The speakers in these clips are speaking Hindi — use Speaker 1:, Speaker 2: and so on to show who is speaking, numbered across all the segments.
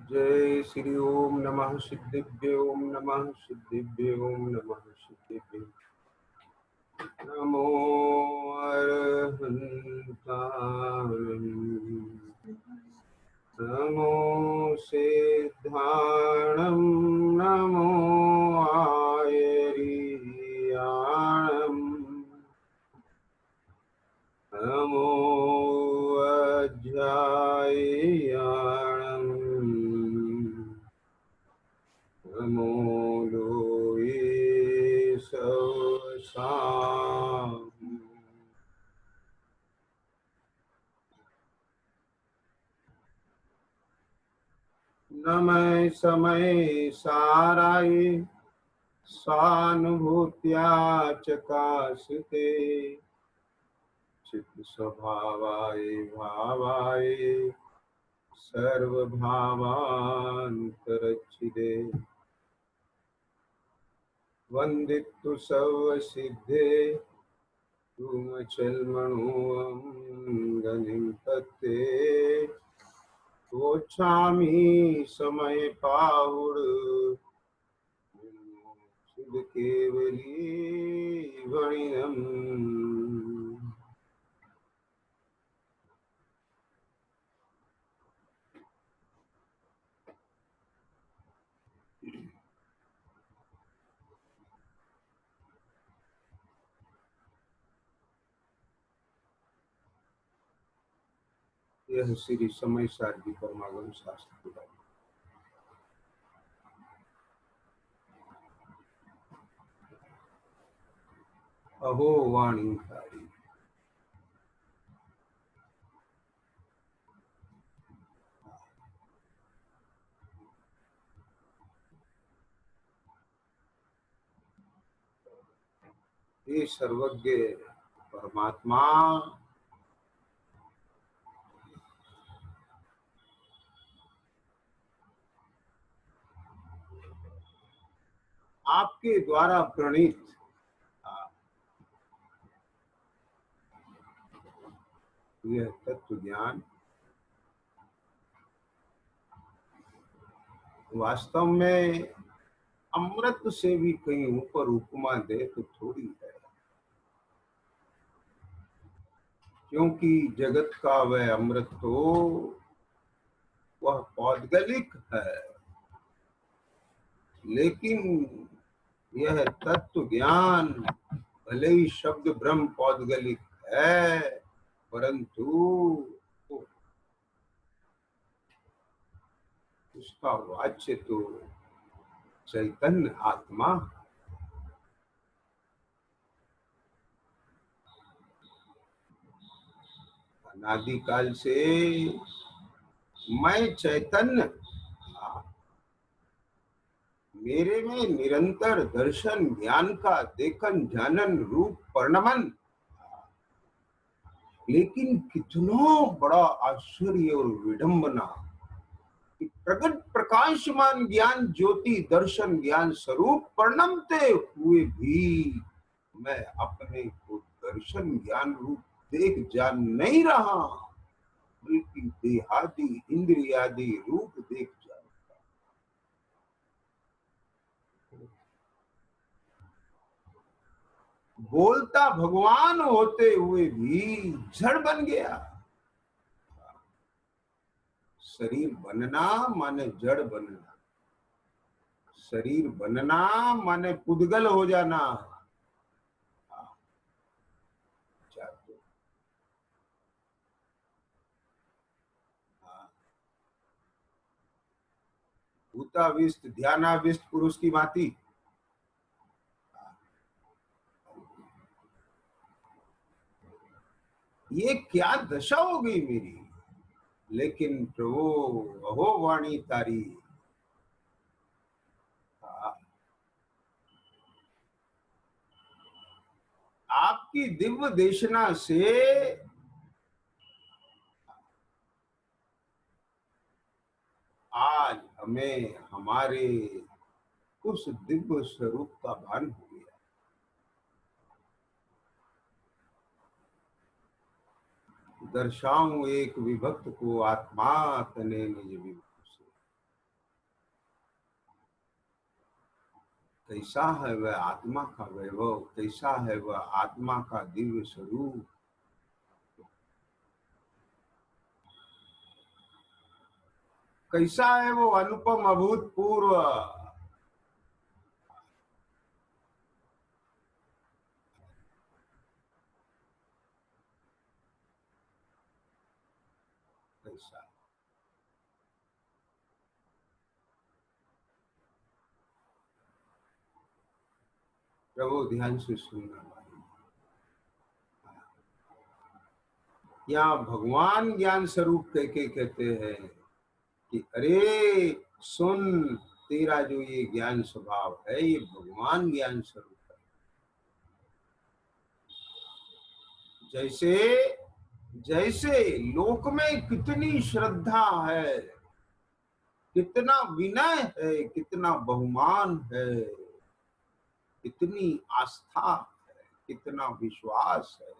Speaker 1: जय श्री ओम नमः सिद्धिभ्य ओम नमः सिद्धिभ्य ओम नमः सिद्धिभ्य नमो अरहन्ताय नमो सिद्धाणं नमो आयर्याणं नमो अध्यायाणं नमो लोये सवसाम् नमः समय साराय सानुभूत्या चकाशते चित्त स्वभावाय भावाय सर्वभावान्तरच्छिदे वन्दितु सर्वसिद्धे तुमचल्मणोऽङ्गनिं तत्ते वोच्छामि समय पाहुड शुद्ध केवली वणिनम् यह श्री समय सारगी परमागम शास्त्र की बात। अहो वाणी कारी हे सर्वज्ञ परमात्मा आपके द्वारा प्रणीत यह तत्व ज्ञान वास्तव में अमृत से भी कहीं ऊपर उपमा दे तो थोड़ी है, क्योंकि जगत का वह अमृत तो वह पौद्गलिक है, लेकिन यह तत्व ज्ञान भले ही शब्द ब्रह्म पौद्गलिक है, परंतु उसका वाच्य तो चैतन्य आत्मा। अनादिकाल से मैं चैतन्य, मेरे में निरंतर दर्शन ज्ञान का देखन जानन रूप परिणमन, लेकिन कितना बड़ा आश्चर्य और विडंबना कि प्रगट प्रकाशमान ज्ञान ज्योति दर्शन ज्ञान स्वरूप परिणमते हुए भी मैं अपने को दर्शन ज्ञान रूप देख जान नहीं रहा, बल्कि देहादि इंद्रियादि रूप देख जान। बोलता भगवान होते हुए भी जड़ बन गया। शरीर बनना माने जड़ बनना, शरीर बनना माने पुद्गल हो जाना। भूताविष्ट ध्यानाविष्ट पुरुष की भांति ये क्या दशा हो गई मेरी, लेकिन प्रभु अहो वाणी तारी, आपकी दिव्य देशना से आज हमें हमारे उस दिव्य स्वरूप का भान हो गया। दर्शाऊं एक विभक्त को आत्मा तने निज विभक्त से, कैसा है वह आत्मा का वैभव, कैसा है वह आत्मा का दिव्य स्वरूप। कैसा है वो अनुपम अभूतपूर्व। कैसा प्रभु ध्यान से सुनना भाई। यहाँ भगवान ज्ञान स्वरूप कह के कहते हैं कि अरे सुन, तेरा जो ये ज्ञान स्वभाव है ये भगवान ज्ञान स्वरूप है। जैसे जैसे लोक में कितनी श्रद्धा है, कितना विनय है, कितना बहुमान है, कितनी आस्था है, कितना विश्वास है,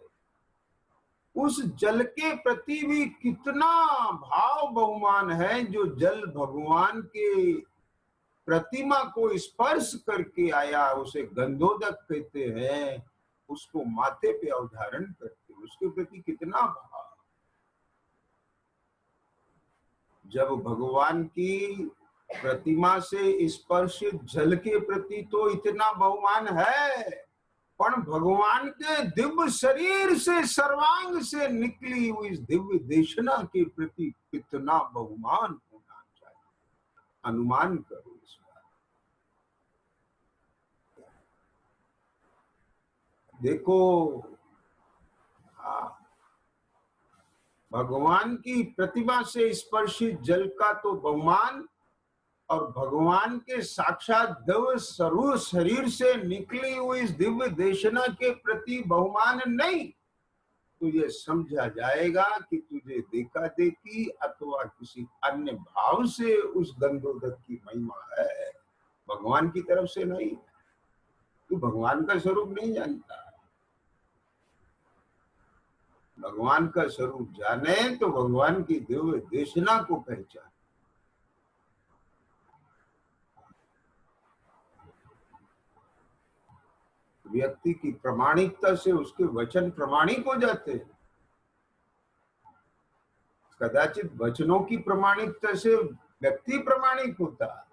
Speaker 1: उस जल के प्रति भी कितना भाव बहुमान है। जो जल भगवान के प्रतिमा को स्पर्श करके आया उसे गंधोदक कहते हैं, उसको माथे पे अवधारण करते, उसके प्रति कितना भाव। जब भगवान की प्रतिमा से स्पर्शित जल के प्रति तो इतना बहुमान है, पर भगवान के दिव्य शरीर से सर्वांग से निकली हुई इस दिव्य देशना के प्रति कितना बहुमान होना चाहिए। अनुमान करो इस बात। देखो भगवान की प्रतिमा से स्पर्शित जल का तो बहुमान, और भगवान के साक्षात दिव्य स्वरूप शरीर से निकली हुई इस दिव्य देशना के प्रति बहुमान नहीं, तो ये समझा जाएगा कि तुझे देखा देखी अथवा किसी अन्य भाव से उस गंधोदक की महिमा है, भगवान की तरफ से नहीं। तू भगवान का स्वरूप नहीं जानता। भगवान का स्वरूप जाने तो भगवान की दिव्य देशना को पहचान। व्यक्ति की प्रामाणिकता से उसके वचन प्रमाणिक हो जाते हैं। कदाचित वचनों की प्रामाणिकता से व्यक्ति प्रमाणिक होता है।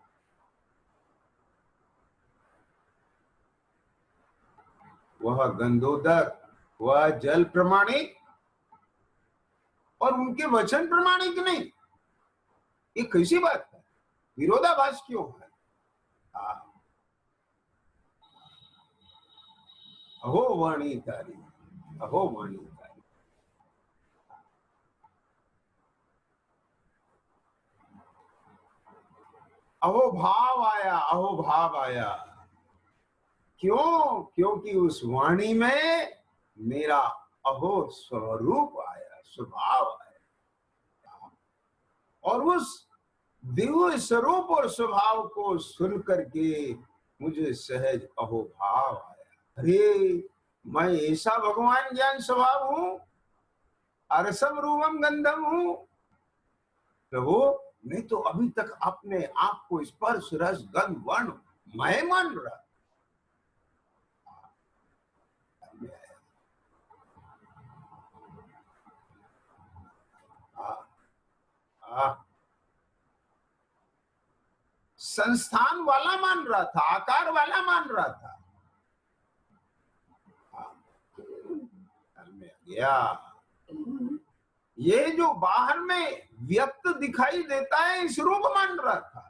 Speaker 1: वह गंधोदक, वह जल प्रमाणिक और उनके वचन प्रमाणिक नहीं, ये कैसी बात है? विरोधाभास क्यों है? अहो वाणी तारी, अहो वाणी तारी। अहो भाव आया, अहो भाव आया। क्यों? क्योंकि उस वाणी में मेरा अहो स्वरूप आया, स्वभाव आया, और उस दिव्य स्वरूप और स्वभाव को सुन करके मुझे सहज अहो भाव आया। अरे मैं ऐसा भगवान ज्ञान स्वभाव हूं, अरसम रूपम गंधम हूं। प्रभु नहीं तो अभी तक अपने आप को स्पर्श रस गंध वर्ण मैं मान रहा। संस्थान वाला मान रहा था, आकार वाला मान रहा था। गया ये जो बाहर में व्यक्त दिखाई देता है इस रूप मान रहा था।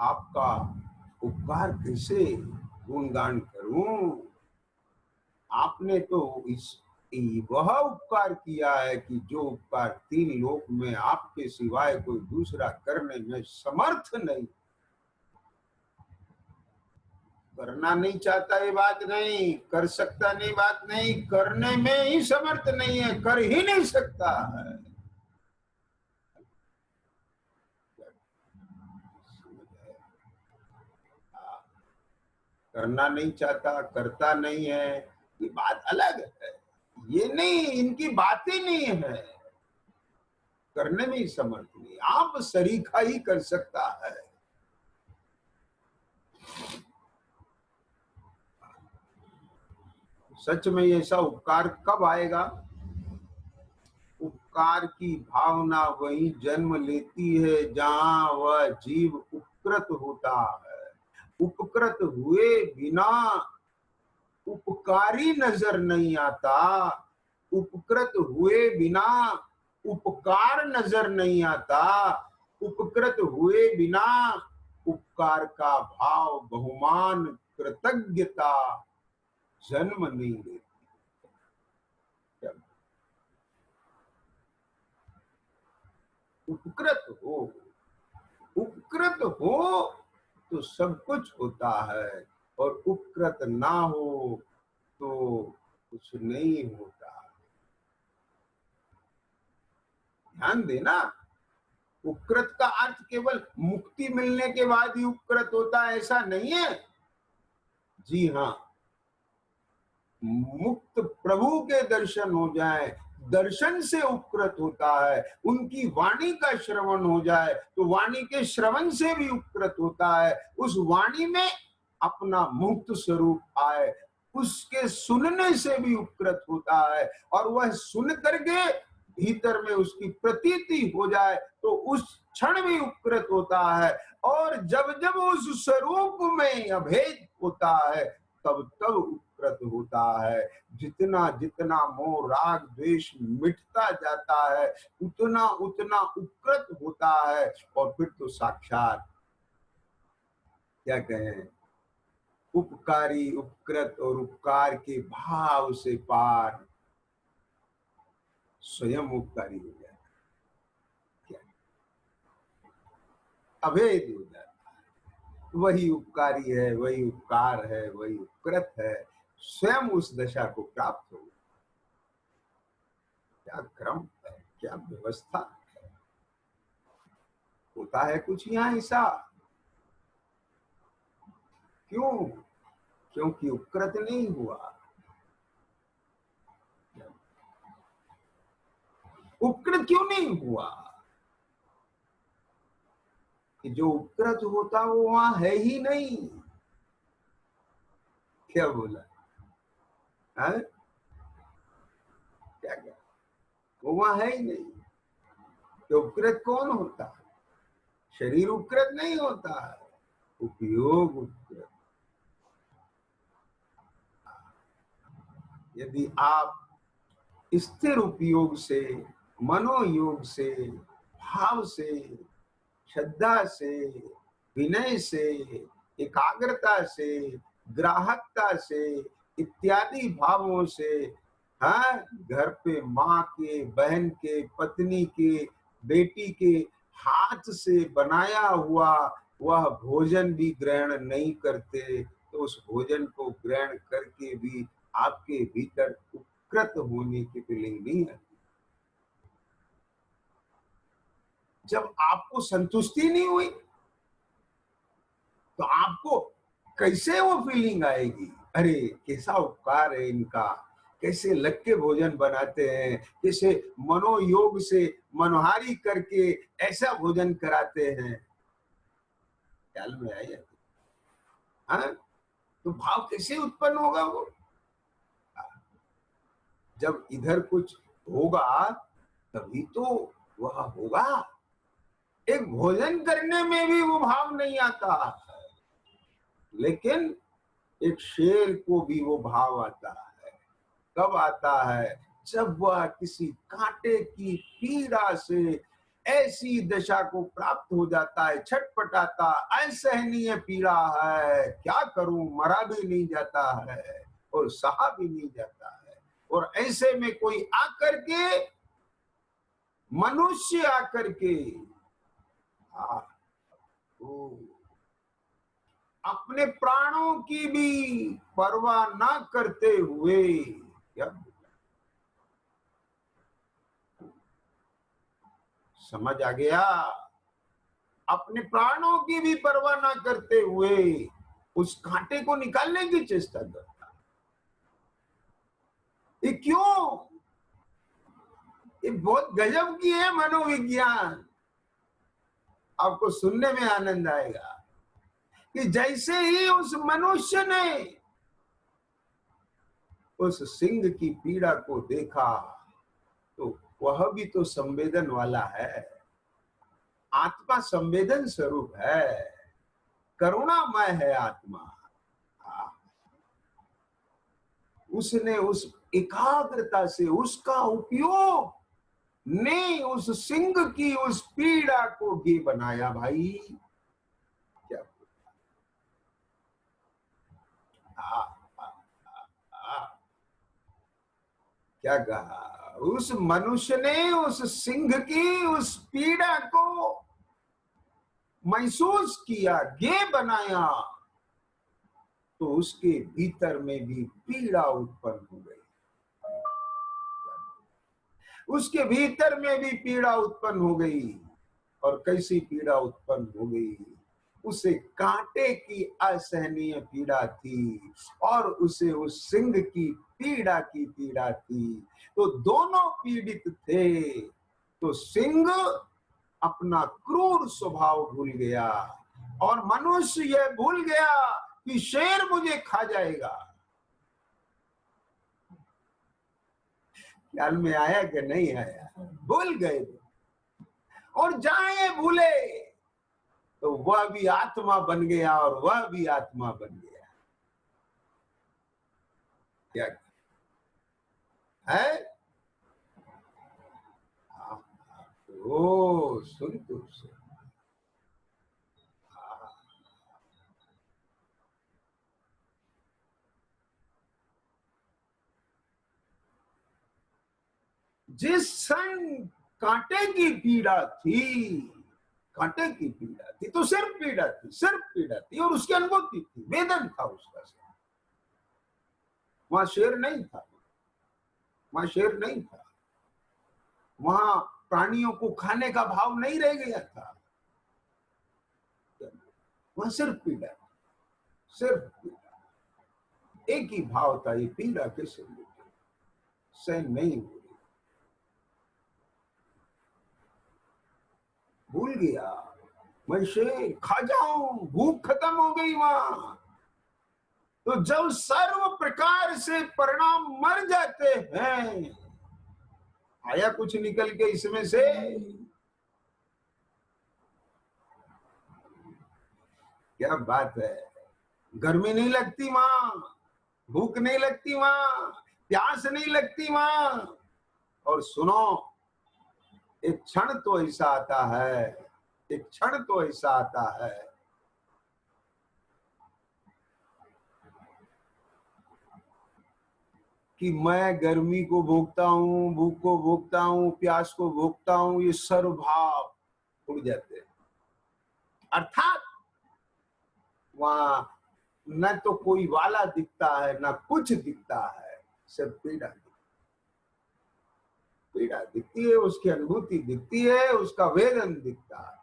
Speaker 1: आपका उपकार कैसे गुणगान करूं? आपने तो इस वह उपकार किया है कि जो उपकार तीन लोक में आपके सिवाय कोई दूसरा करने में समर्थ नहीं। करना नहीं चाहता ये बात नहीं, कर सकता नहीं बात नहीं, करने में ही समर्थ नहीं है, कर ही नहीं सकता है। करना नहीं चाहता, करता नहीं है, ये बात अलग है। ये नहीं, इनकी बात ही नहीं है, करने में ही समर्थ नहीं। आप सरीखा ही कर सकता है। सच में ऐसा उपकार कब आएगा? उपकार की भावना वही जन्म लेती है जहां वह जीव उपकृत होता है। उपकृत हुए बिना उपकारी नजर नहीं आता। उपकृत हुए बिना उपकार नजर नहीं आता। उपकृत हुए बिना उपकार का भाव, बहुमान, कृतज्ञता जन्म नहीं लेती। उपकृत हो, उपकृत हो तो सब कुछ होता है, और उपकृत ना हो तो कुछ नहीं होता। ध्यान देना, उपकृत का अर्थ केवल मुक्ति मिलने के बाद ही उपकृत होता है ऐसा नहीं है। जी हाँ, मुक्त प्रभु के दर्शन हो जाए, दर्शन से उपकृत होता है। उनकी वाणी का श्रवण हो जाए तो वाणी के श्रवण से भी उपकृत होता है। उस वाणी में अपना मुक्त स्वरूप आए, उसके सुनने से भी उपकृत होता है। और वह सुन करके भीतर में उसकी प्रतीति हो जाए तो उस क्षण भी उपकृत होता है। और जब जब उस स्वरूप में अभेद होता है तब तब उपकृत होता है। जितना जितना मोह राग द्वेष मिटता जाता है उतना उतना उपकृत होता है। और फिर तो साक्षात क्या कहें, उपकारी, उपकृत और उपकार के भाव से पार स्वयं उपकारी हो जाता है। क्या अभेद हो जाता है। वही उपकारी है, वही उपकार है, वही उपकृत है, स्वयं उस दशा को प्राप्त हो। क्या क्रम है, क्या व्यवस्था है। होता है कुछ यहाँ ऐसा। क्यों? क्योंकि उपकृत नहीं हुआ। उपकृत क्यों नहीं हुआ? कि जो उपकृत होता वो वहां है ही नहीं। क्या बोला है? क्या वो वहां है ही नहीं। तो उपकृत कौन होता है? शरीर उपकृत नहीं होता है, उपयोग उपकृत। यदि आप स्थिर उपयोग से, मनोयोग से, भाव से, श्रद्धा से, विनय से, एकाग्रता से, ग्राहकता से इत्यादि भावों से, हाँ, घर पे माँ के, बहन के, पत्नी के, बेटी के हाथ से बनाया हुआ वह भोजन भी ग्रहण नहीं करते तो उस भोजन को ग्रहण करके भी आपके भीतर उपकृत होने की फीलिंग नहीं है। जब आपको संतुष्टि नहीं हुई तो आपको कैसे वो फीलिंग आएगी? अरे कैसा उपकार है इनका, कैसे लग के भोजन बनाते हैं, कैसे मनोयोग से मनोहारी करके ऐसा भोजन कराते हैं। ख्याल में आया? हाँ, तो भाव कैसे उत्पन्न होगा वो? जब इधर कुछ होगा तभी तो वह होगा। एक भोजन करने में भी वो भाव नहीं आता, लेकिन एक शेर को भी वो भाव आता है। कब आता है? जब वह किसी कांटे की पीड़ा से ऐसी दशा को प्राप्त हो जाता है, छटपटाता, असहनीय पीड़ा है, क्या करूं, मरा भी नहीं जाता है और सहा भी नहीं जाता है। और ऐसे में कोई आकर के, मनुष्य आकर के अपने प्राणों की भी परवाह ना करते हुए, समझ आ गया? अपने प्राणों की भी परवाह ना करते हुए उस कांटे को निकालने की चेष्टा करता है। ये क्यों? ये बहुत गजब की है मनोविज्ञान। आपको सुनने में आनंद आएगा कि जैसे ही उस मनुष्य ने उस सिंह की पीड़ा को देखा, तो वह भी तो संवेदन वाला है। आत्मा संवेदन स्वरूप है, करुणामय है आत्मा। उसने उस एकाग्रता से उसका उपयोग ने उस सिंह की उस पीड़ा को गे बनाया। भाई क्या आ, आ, आ, क्या कहा? उस मनुष्य ने उस सिंह की उस पीड़ा को महसूस किया, गे बनाया, तो उसके भीतर में भी पीड़ा उत्पन्न हो गई। उसके भीतर में भी पीड़ा उत्पन्न हो गई। और कैसी पीड़ा उत्पन्न हो गई? उसे कांटे की असहनीय पीड़ा थी और उसे उस सिंह की पीड़ा थी। तो दोनों पीड़ित थे। तो सिंह अपना क्रूर स्वभाव भूल गया और मनुष्य यह भूल गया कि शेर मुझे खा जाएगा। ख्याल में आया कि नहीं आया? भूल गए। और जाए भूले तो वह भी आत्मा बन गया और वह भी आत्मा बन गया। क्या है? ओ सुन तो सुन। जिस क्षण कांटे की पीड़ा थी, कांटे की पीड़ा थी, तो सिर्फ पीड़ा थी, सिर्फ पीड़ा थी और उसकी अनुभूति थी, वेदन था उसका। वहां शेर नहीं था, वहां शेर नहीं था, वहां प्राणियों को खाने का भाव नहीं रह गया था। वहां सिर्फ पीड़ा, सिर्फ पीड़ा। एक ही भाव था, ये पीड़ा कैसे सहन नहीं हो रही। भूल गया मैं शेर खा जाऊं, भूख खत्म हो गई वहां। तो जब सर्व प्रकार से परिणाम मर जाते हैं, आया कुछ निकल के इसमें से? क्या बात है! गर्मी नहीं लगती वहां, भूख नहीं लगती वहां, प्यास नहीं लगती वहां। और सुनो, एक क्षण तो ऐसा आता है, एक क्षण तो ऐसा आता है कि मैं गर्मी को भोगता हूं, भूख को भोगता हूं, प्यास को भोगता हूं, ये सर्व भाव उड़ जाते हैं। अर्थात वहां न तो कोई वाला दिखता है, न कुछ दिखता है, सिर्फ पीड़ा पीड़ा दिखती है, उसकी अनुभूति दिखती है, उसका वेदन दिखता है।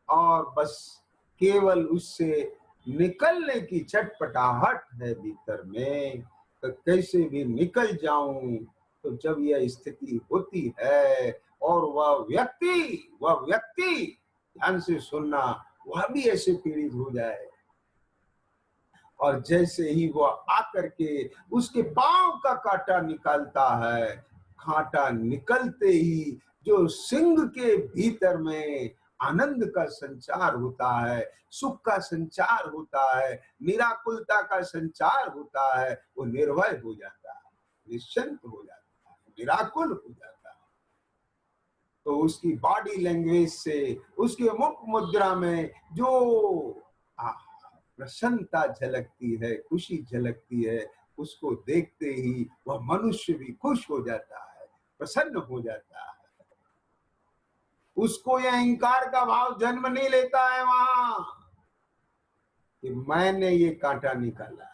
Speaker 1: और बस केवल उससे निकलने की चटपटाहट है भीतर में, तो कैसे भी निकल जाऊं। तो जब यह स्थिति होती है और वह व्यक्ति ध्यान से सुनना, वह भी ऐसे पीड़ित हो जाए, और जैसे ही वह आकर के उसके पांव का कांटा निकालता है, कांटा निकलते ही जो सिंह के भीतर में आनंद का संचार होता है, सुख का संचार होता है, निराकुलता का संचार होता है, वो निर्भय हो जाता है, निश्चिंत हो जाता है, निराकुल हो जाता है। तो उसकी बॉडी लैंग्वेज से, उसके मुख मुद्रा में जो प्रसन्नता झलकती है, खुशी झलकती है, उसको देखते ही वह मनुष्य भी खुश हो जाता है, प्रसन्न हो जाता है। उसको यह अहंकार का भाव जन्म नहीं लेता है वहां कि मैंने ये कांटा निकाला,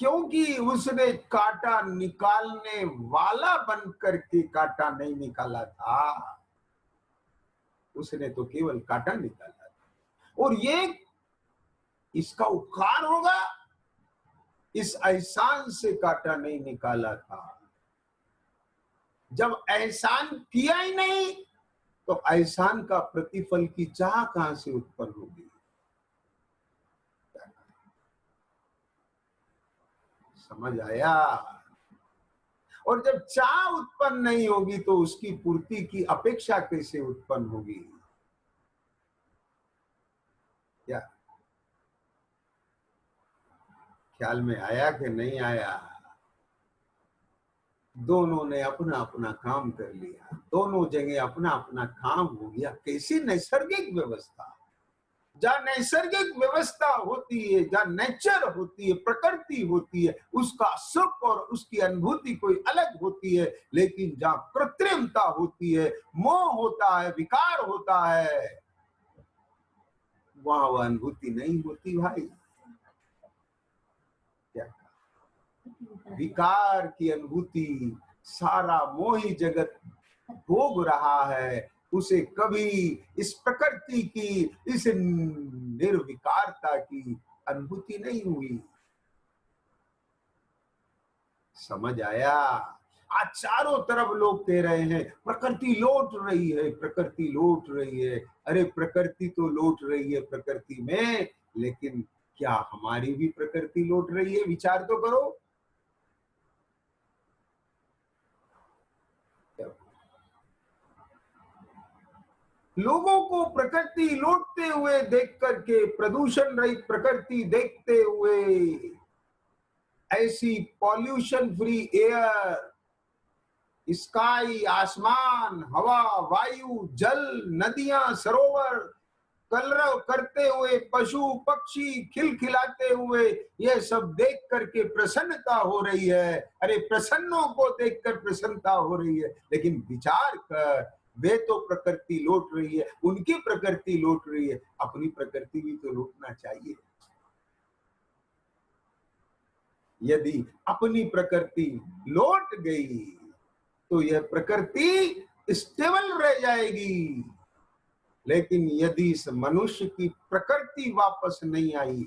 Speaker 1: क्योंकि उसने कांटा निकालने वाला बन करके कांटा नहीं निकाला था। उसने तो केवल कांटा निकाला, और ये इसका उपकार होगा, इस एहसान से कांटा नहीं निकाला था। जब एहसान किया ही नहीं तो एहसान का प्रतिफल की चाह कहां से उत्पन्न होगी? समझ आया? और जब चाह उत्पन्न नहीं होगी तो उसकी पूर्ति की अपेक्षा कैसे उत्पन्न होगी? क्या ख्याल में आया कि नहीं आया? दोनों ने अपना अपना काम कर लिया, दोनों जगह अपना अपना काम हो गया। कैसी नैसर्गिक व्यवस्था! जहाँ नैसर्गिक व्यवस्था होती है, जहाँ नेचर होती है, प्रकृति होती है, उसका सुख और उसकी अनुभूति कोई अलग होती है। लेकिन जहाँ कृत्रिमता होती है, मोह होता है, विकार होता है, वहां वह अनुभूति नहीं होती भाई। क्या विकार की अनुभूति सारा मोही जगत भोग रहा है, उसे कभी इस प्रकृति की, इस निर्विकारता की अनुभूति नहीं हुई। समझ आया? आज चारों तरफ लोग कह रहे हैं प्रकृति लौट रही है, प्रकृति लौट रही है। अरे प्रकृति तो लौट रही है प्रकृति में, लेकिन क्या हमारी भी प्रकृति लौट रही है? विचार तो करो। लोगों को प्रकृति लौटते हुए देख करके, प्रदूषण रहित प्रकृति देखते हुए, ऐसी पॉल्यूशन फ्री एयर, स्काई, आसमान, हवा, वायु, जल, नदियां, सरोवर, कलरव करते हुए पशु पक्षी खिलखिलाते हुए, ये सब देख करके प्रसन्नता हो रही है। अरे प्रसन्नों को देखकर प्रसन्नता हो रही है, लेकिन विचार कर, वे तो प्रकृति लौट रही है, उनकी प्रकृति लौट रही है, अपनी प्रकृति भी तो लौटना चाहिए। यदि अपनी प्रकृति लौट गई तो यह प्रकृति स्टेबल रह जाएगी। लेकिन यदि इस मनुष्य की प्रकृति वापस नहीं आई,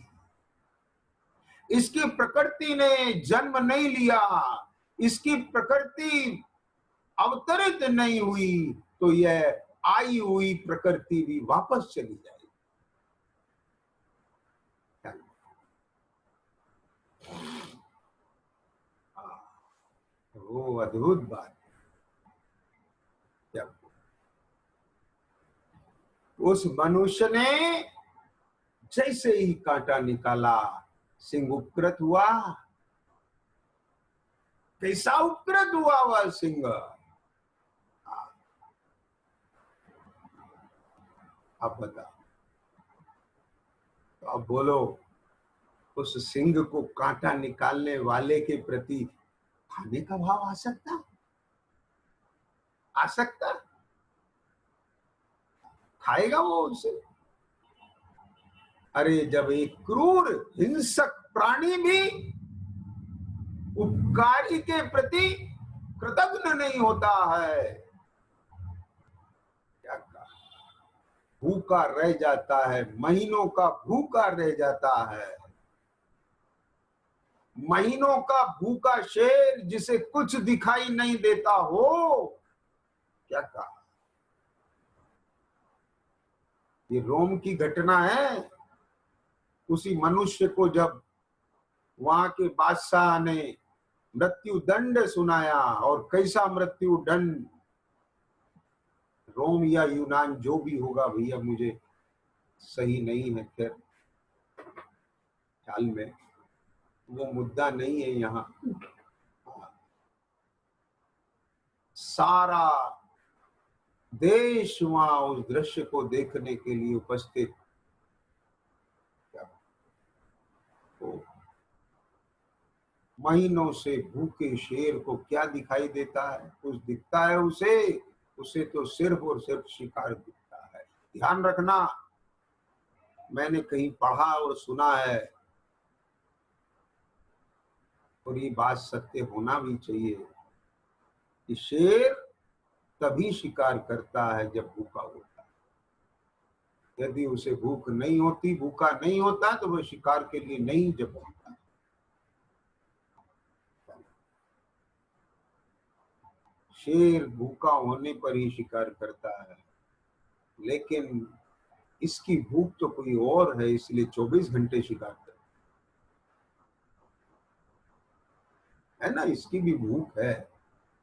Speaker 1: इसकी प्रकृति ने जन्म नहीं लिया, इसकी प्रकृति अवतरित नहीं हुई, तो यह आई हुई प्रकृति भी वापस चली जाएगी। वो अद्भुत बात है। उस मनुष्य ने जैसे ही कांटा निकाला, सिंह उपकृत हुआ। कैसा उपकृत हुआ वह सिंह? आप बता, तो अब बोलो, उस सिंह को कांटा निकालने वाले के प्रति खाने का भाव आ सकता? आ सकता? खाएगा वो उसे? अरे जब एक क्रूर हिंसक प्राणी भी उपकारी के प्रति कृतज्ञ नहीं होता है, क्या कहा, भूखा रह जाता है, महीनों का भूखा रह जाता है। महीनों का भूखा शेर जिसे कुछ दिखाई नहीं देता हो, क्या कहा, ये रोम की घटना है। उसी मनुष्य को जब वहां के बादशाह ने मृत्यु दंड सुनाया, और कैसा मृत्यु दंड, रोम या यूनान जो भी होगा भैया, मुझे सही नहीं है, खैर ख्याल में वो मुद्दा नहीं है यहाँ। सारा देश वहां उस दृश्य को देखने के लिए उपस्थित। तो महीनों से भूखे शेर को क्या दिखाई देता है? कुछ दिखता है उसे? उसे तो सिर्फ और सिर्फ शिकार दिखता है। ध्यान रखना, मैंने कहीं पढ़ा और सुना है, और ये बात सत्य होना भी चाहिए, कि शेर तभी शिकार करता है जब भूखा होता है। यदि उसे भूख नहीं होती, भूखा नहीं होता, तो वह शिकार के लिए नहीं जपता। शेर भूखा होने पर ही शिकार करता है, लेकिन इसकी भूख तो कोई और है, इसलिए 24 घंटे शिकार करता है ना। इसकी भी भूख है,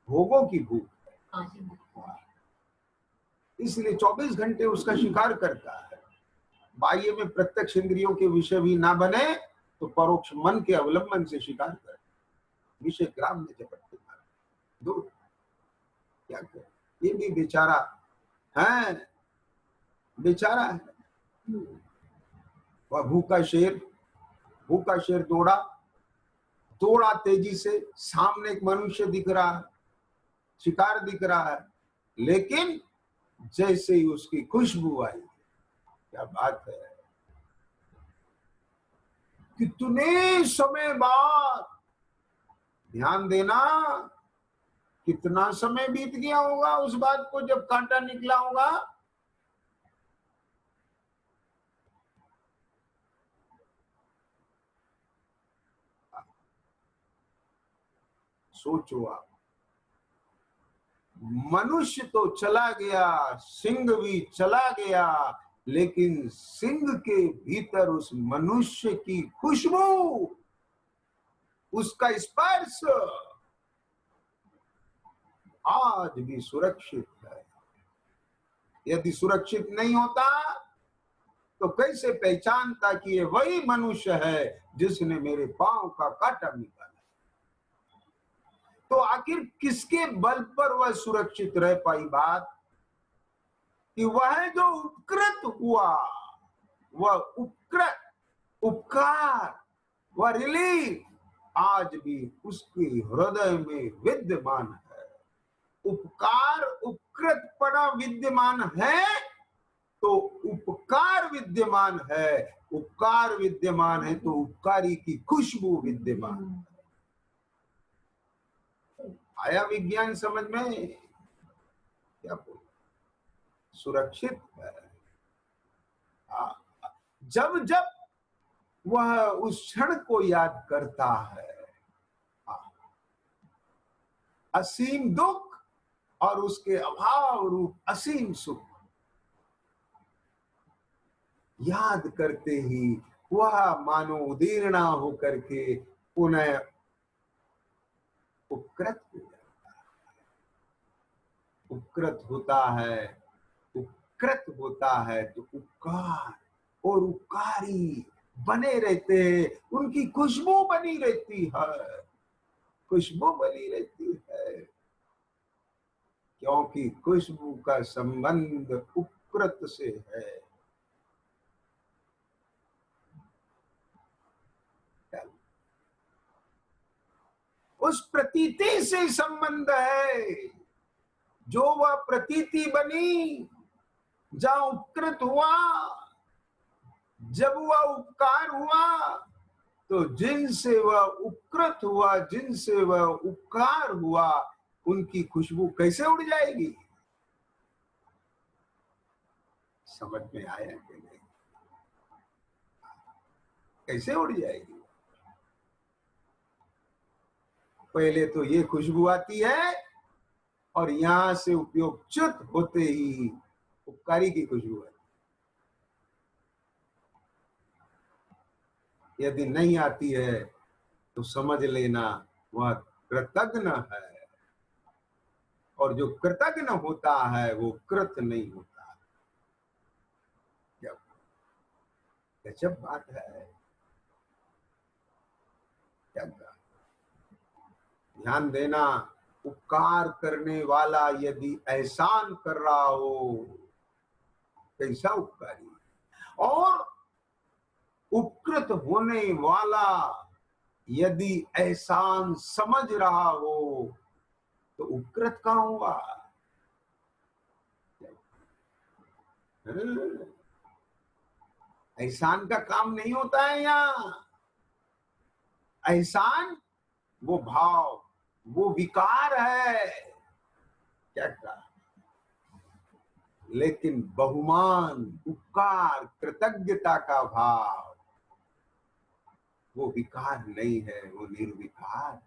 Speaker 1: भोगों की भूख है, इसलिए 24 घंटे उसका शिकार करता है। बाह्य में प्रत्यक्ष इंद्रियों के विषय भी ना बने तो परोक्ष मन के अवलंबन से शिकार करे, विषय ग्राम में झपटते मारे दूर। क्या करे, ये भी बेचारा है, बेचारा है। वह भूखा शेर दौड़ा तेजी से, सामने एक मनुष्य दिख रहा है, शिकार दिख रहा है, लेकिन जैसे ही उसकी खुशबू आई, क्या बात है, कितने समय बाद, ध्यान देना, कितना समय बीत गया होगा उस बात को जब कांटा निकला होगा। सोचो आप, मनुष्य तो चला गया, सिंह भी चला गया, लेकिन सिंह के भीतर उस मनुष्य की खुशबू, उसका स्पर्श आज भी सुरक्षित है। यदि सुरक्षित नहीं होता तो कैसे पहचानता कि ये वही मनुष्य है जिसने मेरे पांव का कांटा निकाला। तो आखिर किसके बल पर वह सुरक्षित रह पाई बात, कि वह जो उपकृत हुआ, वह उपकार, वह रिलीफ आज भी उसके हृदय में विद्यमान है। उपकार उपकृत पड़ा विद्यमान है तो उपकार विद्यमान है, उपकार विद्यमान है तो उपकारी की खुशबू विद्यमान है। आया विज्ञान समझ में? क्या बोल, सुरक्षित है। जब जब वह उस क्षण को याद करता है, असीम दुख और उसके अभाव रूप असीम सुख याद करते ही वह मानो उदीर्णा होकर के पुनः उपकृत हो जाता है। उपकृत होता है तो उपकार और उपकारी बने रहते हैं, उनकी खुशबू बनी रहती है, खुशबू बनी रहती है, क्योंकि खुशबू का संबंध उपकृत से है। उस प्रतीति से संबंध है, जो वह प्रतीति बनी, जहां उपकृत हुआ, जब वह उपकार हुआ, तो जिनसे वह उपकृत हुआ, जिनसे वह उपकार हुआ, उनकी खुशबू कैसे उड़ जाएगी? समझ में आया कि नहीं? कैसे उड़ जाएगी? पहले तो ये खुशबू आती है और यहां से उपयोगच्युत होते ही उपकारी की खुशबू है। यदि नहीं आती है तो समझ लेना वह कृतज्ञ है, और जो कृतज्ञ होता है वो कृत नहीं होता। क्या गजब बात है। क्या ध्यान देना, उपकार करने वाला यदि एहसान कर रहा हो, कैसा उपकारी, और उपकृत होने वाला यदि एहसान समझ रहा हो तो उपकृत कहां हुआ? एहसान का काम नहीं होता है यहाँ। एहसान वो भाव, वो विकार है। क्या कहा? लेकिन बहुमान, उपकार, कृतज्ञता का भाव वो विकार नहीं है, वो निर्विकार।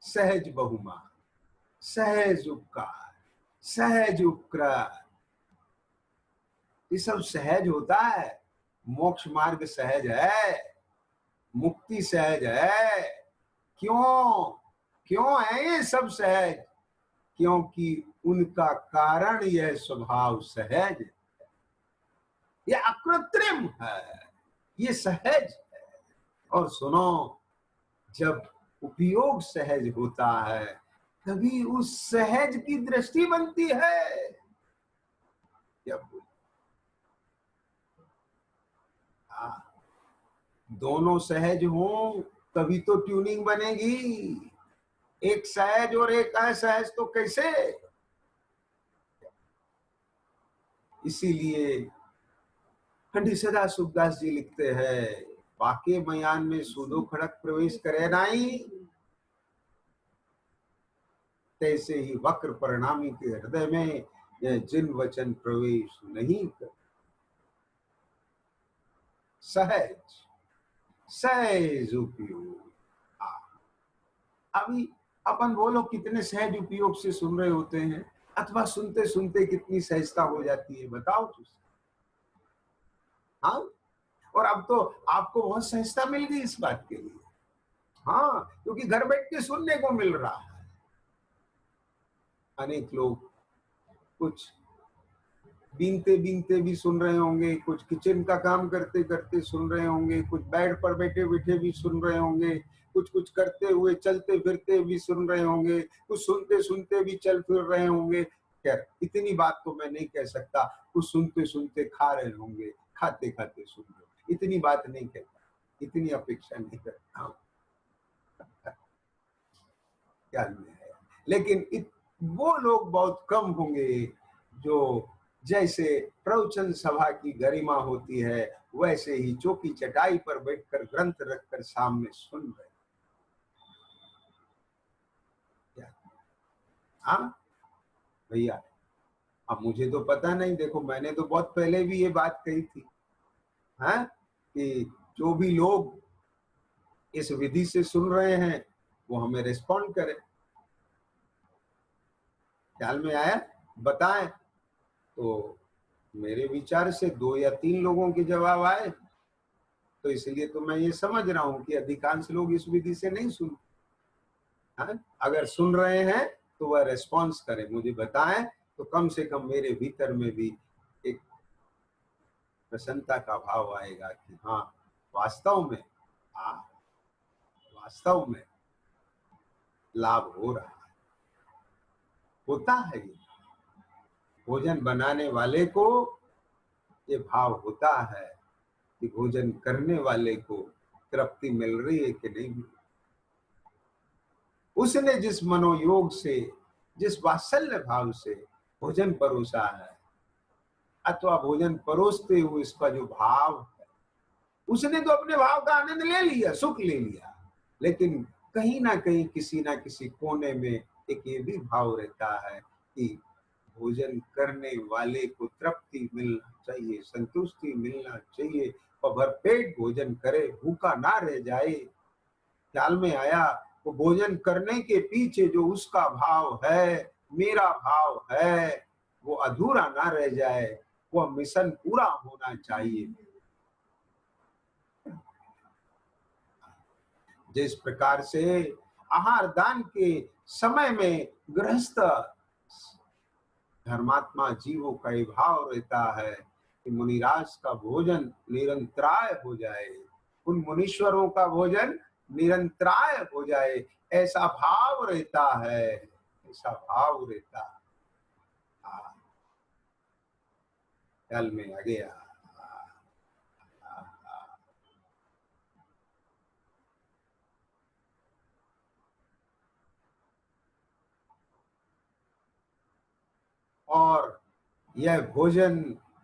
Speaker 1: सहज बहुमान, सहज उपकार, सहज उपकार, ये सब सहज होता है। मोक्ष मार्ग सहज है, मुक्ति सहज है। क्यों? क्यों है ये सब सहज? क्योंकि उनका कारण यह स्वभाव सहज, ये अकृत्रिम है, ये सहज है। और सुनो, जब उपयोग सहज होता है तभी उस सहज की दृष्टि बनती है। जब दोनों सहज हों तभी तो ट्यूनिंग बनेगी। एक सहज और एक असहज तो कैसे? इसीलिए पंडित सदा सुखदास जी लिखते हैं, बाके मयान में सूदो खड़क प्रवेश करे नाई, तैसे ही वक्र परिणामी के हृदय में यह जिन वचन प्रवेश नहीं कर। सहज, सहज उपयोग। अभी अपन बोलो कितने सहज उपयोग से सुन रहे होते हैं, अथवा सुनते सुनते कितनी सहजता हो जाती है, बताओ तुझ। हाँ, और अब तो आपको बहुत सहजता मिल गई इस बात के लिए। हाँ, क्योंकि घर बैठ के सुनने को मिल रहा है। अनेक लोग कुछ बीनते बीनते भी सुन रहे होंगे, कुछ किचन का काम करते करते सुन रहे होंगे, कुछ बेड पर बैठे बैठे भी सुन रहे होंगे, कुछ कुछ करते हुए चलते फिरते भी सुन रहे होंगे, कुछ सुनते सुनते भी चल फिर रहे होंगे। खैर, इतनी बात तो मैं नहीं कह सकता, कुछ सुनते सुनते खा रहे होंगे, खाते खाते सुन रहे होंगे, इतनी बात नहीं कहता, इतनी अपेक्षा नहीं करता हूँ। ख्याल में है, लेकिन वो लोग बहुत कम होंगे जो जैसे प्रवचन सभा की गरिमा होती है वैसे ही चौकी चटाई पर बैठकर ग्रंथ रखकर सामने सुन रहे। हाँ भैया, अब मुझे तो पता नहीं, देखो मैंने तो बहुत पहले भी ये बात कही थी, हाँ, कि जो भी लोग इस विधि से सुन रहे हैं वो हमें रिस्पॉन्ड करें। ख्याल में आया? बताएं। तो मेरे विचार से 2 या 3 लोगों के जवाब आए, तो इसलिए तो मैं ये समझ रहा हूं कि अधिकांश लोग इस विधि से नहीं सुन। हाँ? अगर सुन रहे हैं तो वह रेस्पॉन्स करें, मुझे बताएं, तो कम से कम मेरे भीतर में भी एक प्रसन्नता का भाव आएगा कि हाँ, वास्तव में, हाँ, वास्तव में लाभ हो रहा है, होता है। ये भोजन बनाने वाले को ये भाव होता है कि भोजन करने वाले को तृप्ति मिल रही है कि नहीं। उसने जिस मनोयोग से, जिस वात्सल्य भाव से भोजन परोसा है, अथवा भोजन परोसते हुए इसका जो भाव है, उसने तो अपने भाव का आनंद ले लिया, सुख ले लिया, लेकिन कहीं ना कहीं किसी ना किसी कोने में एक ये भी भाव रहता है कि भोजन करने वाले को तृप्ति मिलना चाहिए, संतुष्टि मिलना चाहिए, और भरपेट भोजन करे, भूखा ना रह जाए। ख्याल में आया? वो भोजन करने के पीछे जो उसका भाव है, मेरा भाव है, वो अधूरा ना रह जाए, वो मिशन पूरा होना चाहिए। जिस प्रकार से आहार दान के समय में गृहस्थ धर्मात्मा जीवों का ये भाव रहता है कि मुनिराज का भोजन निरंतराय हो जाए, उन मुनीश्वरों का भोजन निरंतराय हो जाए, ऐसा भाव रहता है, ऐसा भाव रहता है। ख्याल में आ गया? और यह भोजन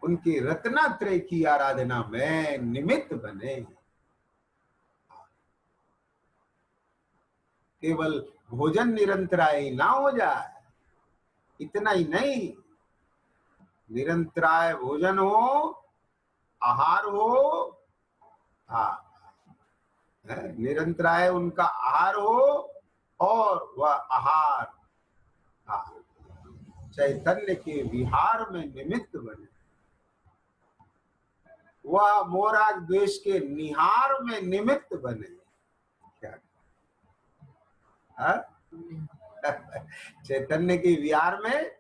Speaker 1: उनकी रत्नात्रय की आराधना में निमित्त बने। केवल भोजन निरंतराय ना हो जाए, इतना ही नहीं, निरंतराय भोजन हो, आहार हो, हाँ, निरंतराय उनका आहार हो, और वह आहार, हाँ, चैतन्य के विहार में निमित्त बने, वह मोराग द्वेष के निहार में निमित्त बने। क्या चैतन्य के विहार में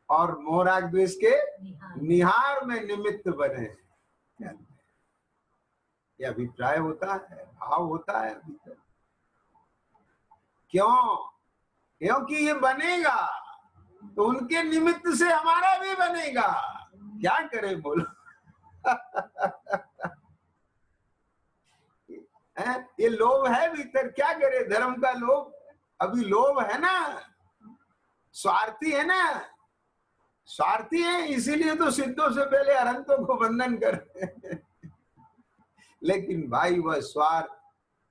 Speaker 1: और मोराग द्वेष के निहार में निमित्त बने। ये अभिप्राय होता है, भाव होता है भीतर। क्यों? क्योंकि ये बनेगा तो उनके निमित्त से हमारा भी बनेगा। क्या करे बोलो? ये लोभ है भीतर, क्या करे? धर्म का लोभ, अभी लोभ है ना, स्वार्थी है ना, स्वार्थी है, इसीलिए तो सिद्धों से पहले अरहंतों को वंदन करते। लेकिन भाई वह स्वार्थ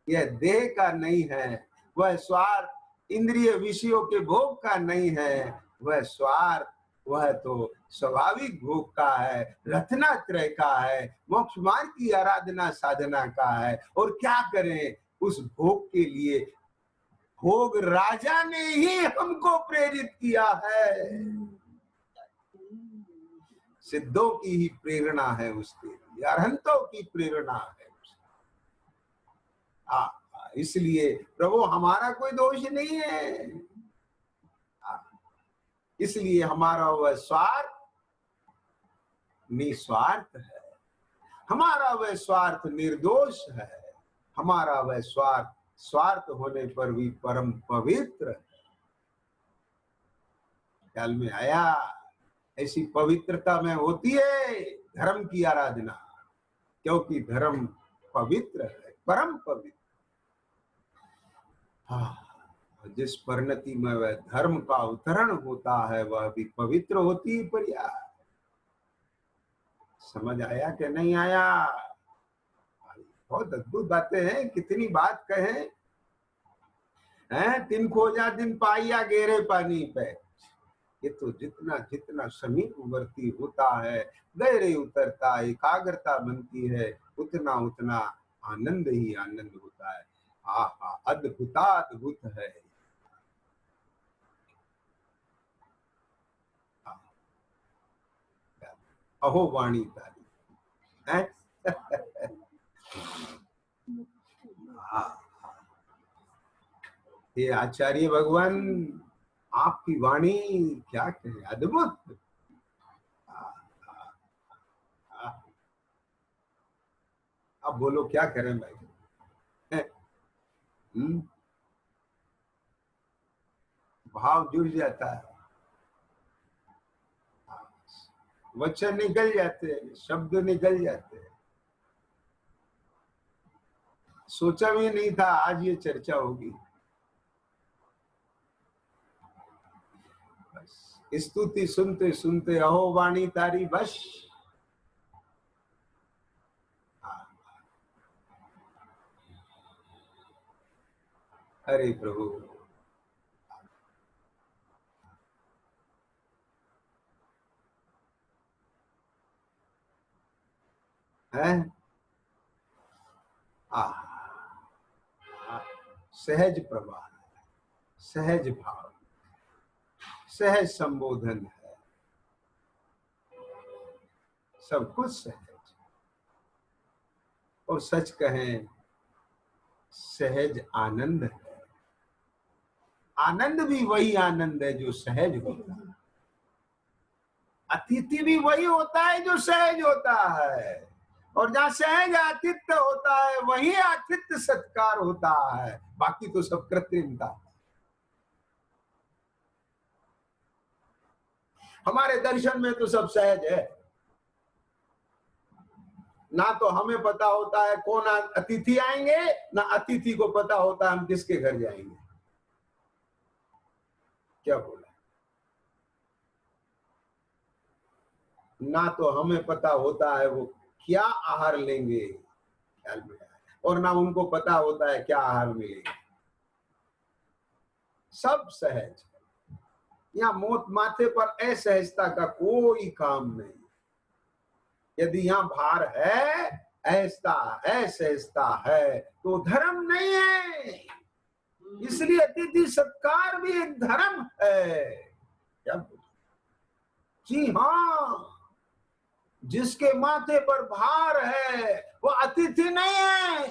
Speaker 1: यह देह का नहीं है, वह स्वार्थ इंद्रिय विषयों के भोग का नहीं है, वह स्वार्थ वह तो स्वाभाविक भोग का है, रत्नात्रय का है, मोक्ष मार्ग की आराधना साधना का है। और क्या करें उस भोग के लिए? भोग राजा ने ही हमको प्रेरित किया है, सिद्धों की ही प्रेरणा है उसके लिए, अरहंतों की प्रेरणा है। इसलिए प्रभु हमारा कोई दोष नहीं है, इसलिए हमारा वह स्वार्थ निस्वार्थ है, हमारा वह स्वार्थ निर्दोष है, हमारा वह स्वार्थ स्वार्थ होने पर भी परम पवित्र है। ख्याल में आया? ऐसी पवित्रता में होती है धर्म की आराधना, क्योंकि धर्म पवित्र है, परम पवित्र। जिस परिणति में वह धर्म का अवतरण होता है वह भी पवित्र होती है। पर यार समझ आया कि नहीं आया? बहुत अद्भुत बातें हैं, कितनी बात कहें हैं। तिन खोजा दिन पाइया गेरे पानी पे, ये तो जितना जितना समीपवर्ती होता है, गहरे उतरता एकाग्रता बनती है, उतना उतना आनंद ही आनंद होता है। आहा, अद्भुताद्भुत है। अहो वाणी तारी है। ये आचार्य भगवान आपकी वाणी क्या कहे, अद्भुत। अब बोलो क्या करें भाई? भाव जुड़ जाता है, वचन निकल जाते हैं, शब्द निकल जाते हैं। सोचा भी नहीं था आज ये चर्चा होगी। बस स्तुति सुनते सुनते अहो वाणी तारी बस। अरे प्रभु, है सहज प्रवाह, सहज भाव, सहज संबोधन है, सब कुछ सहज। और सच कहें सहज आनंद है। आनंद भी वही आनंद है जो सहज होता है। अतिथि भी वही होता है जो सहज होता है। और जहाँ सहज आतिथ्य होता है वही आतिथ्य सत्कार होता है, बाकी तो सब कृत्रिमता। हमारे दर्शन में तो सब सहज है, ना तो हमें पता होता है कौन अतिथि आएंगे, ना अतिथि को पता होता है हम किसके घर जाएंगे। क्या बोला? ना तो हमें पता होता है वो क्या आहार लेंगे, ख्याल में, और ना उनको पता होता है क्या आहार मिलेगा। सब सहज। यहाँ मोत माथे पर असहजता का कोई काम नहीं। यदि यहाँ भार है, ऐसा असहजता है, तो धर्म नहीं है। इसलिए अतिथि सत्कार भी एक धर्म है। क्या बोल? जी हाँ, जिसके माथे पर भार है वो अतिथि नहीं है।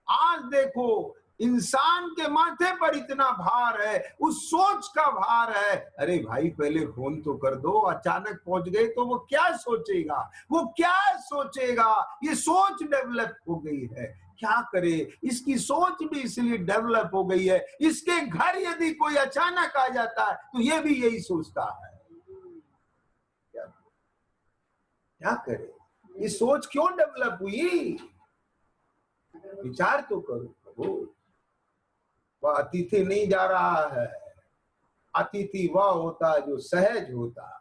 Speaker 1: आज देखो, इंसान के माथे पर इतना भार है, उस सोच का भार है। अरे भाई, पहले फोन तो कर दो, अचानक पहुंच गए तो वो क्या सोचेगा, वो क्या सोचेगा। ये सोच डेवलप हो गई है। क्या करे, इसकी सोच भी इसलिए डेवलप हो गई है। इसके घर यदि कोई अचानक आ जाता है तो ये भी यही सोचता है। क्या करे, ये सोच क्यों डेवलप हुई? विचार तो करो प्रभु। वह अतिथि नहीं जा रहा है। अतिथि वह होता है जो सहज होता है।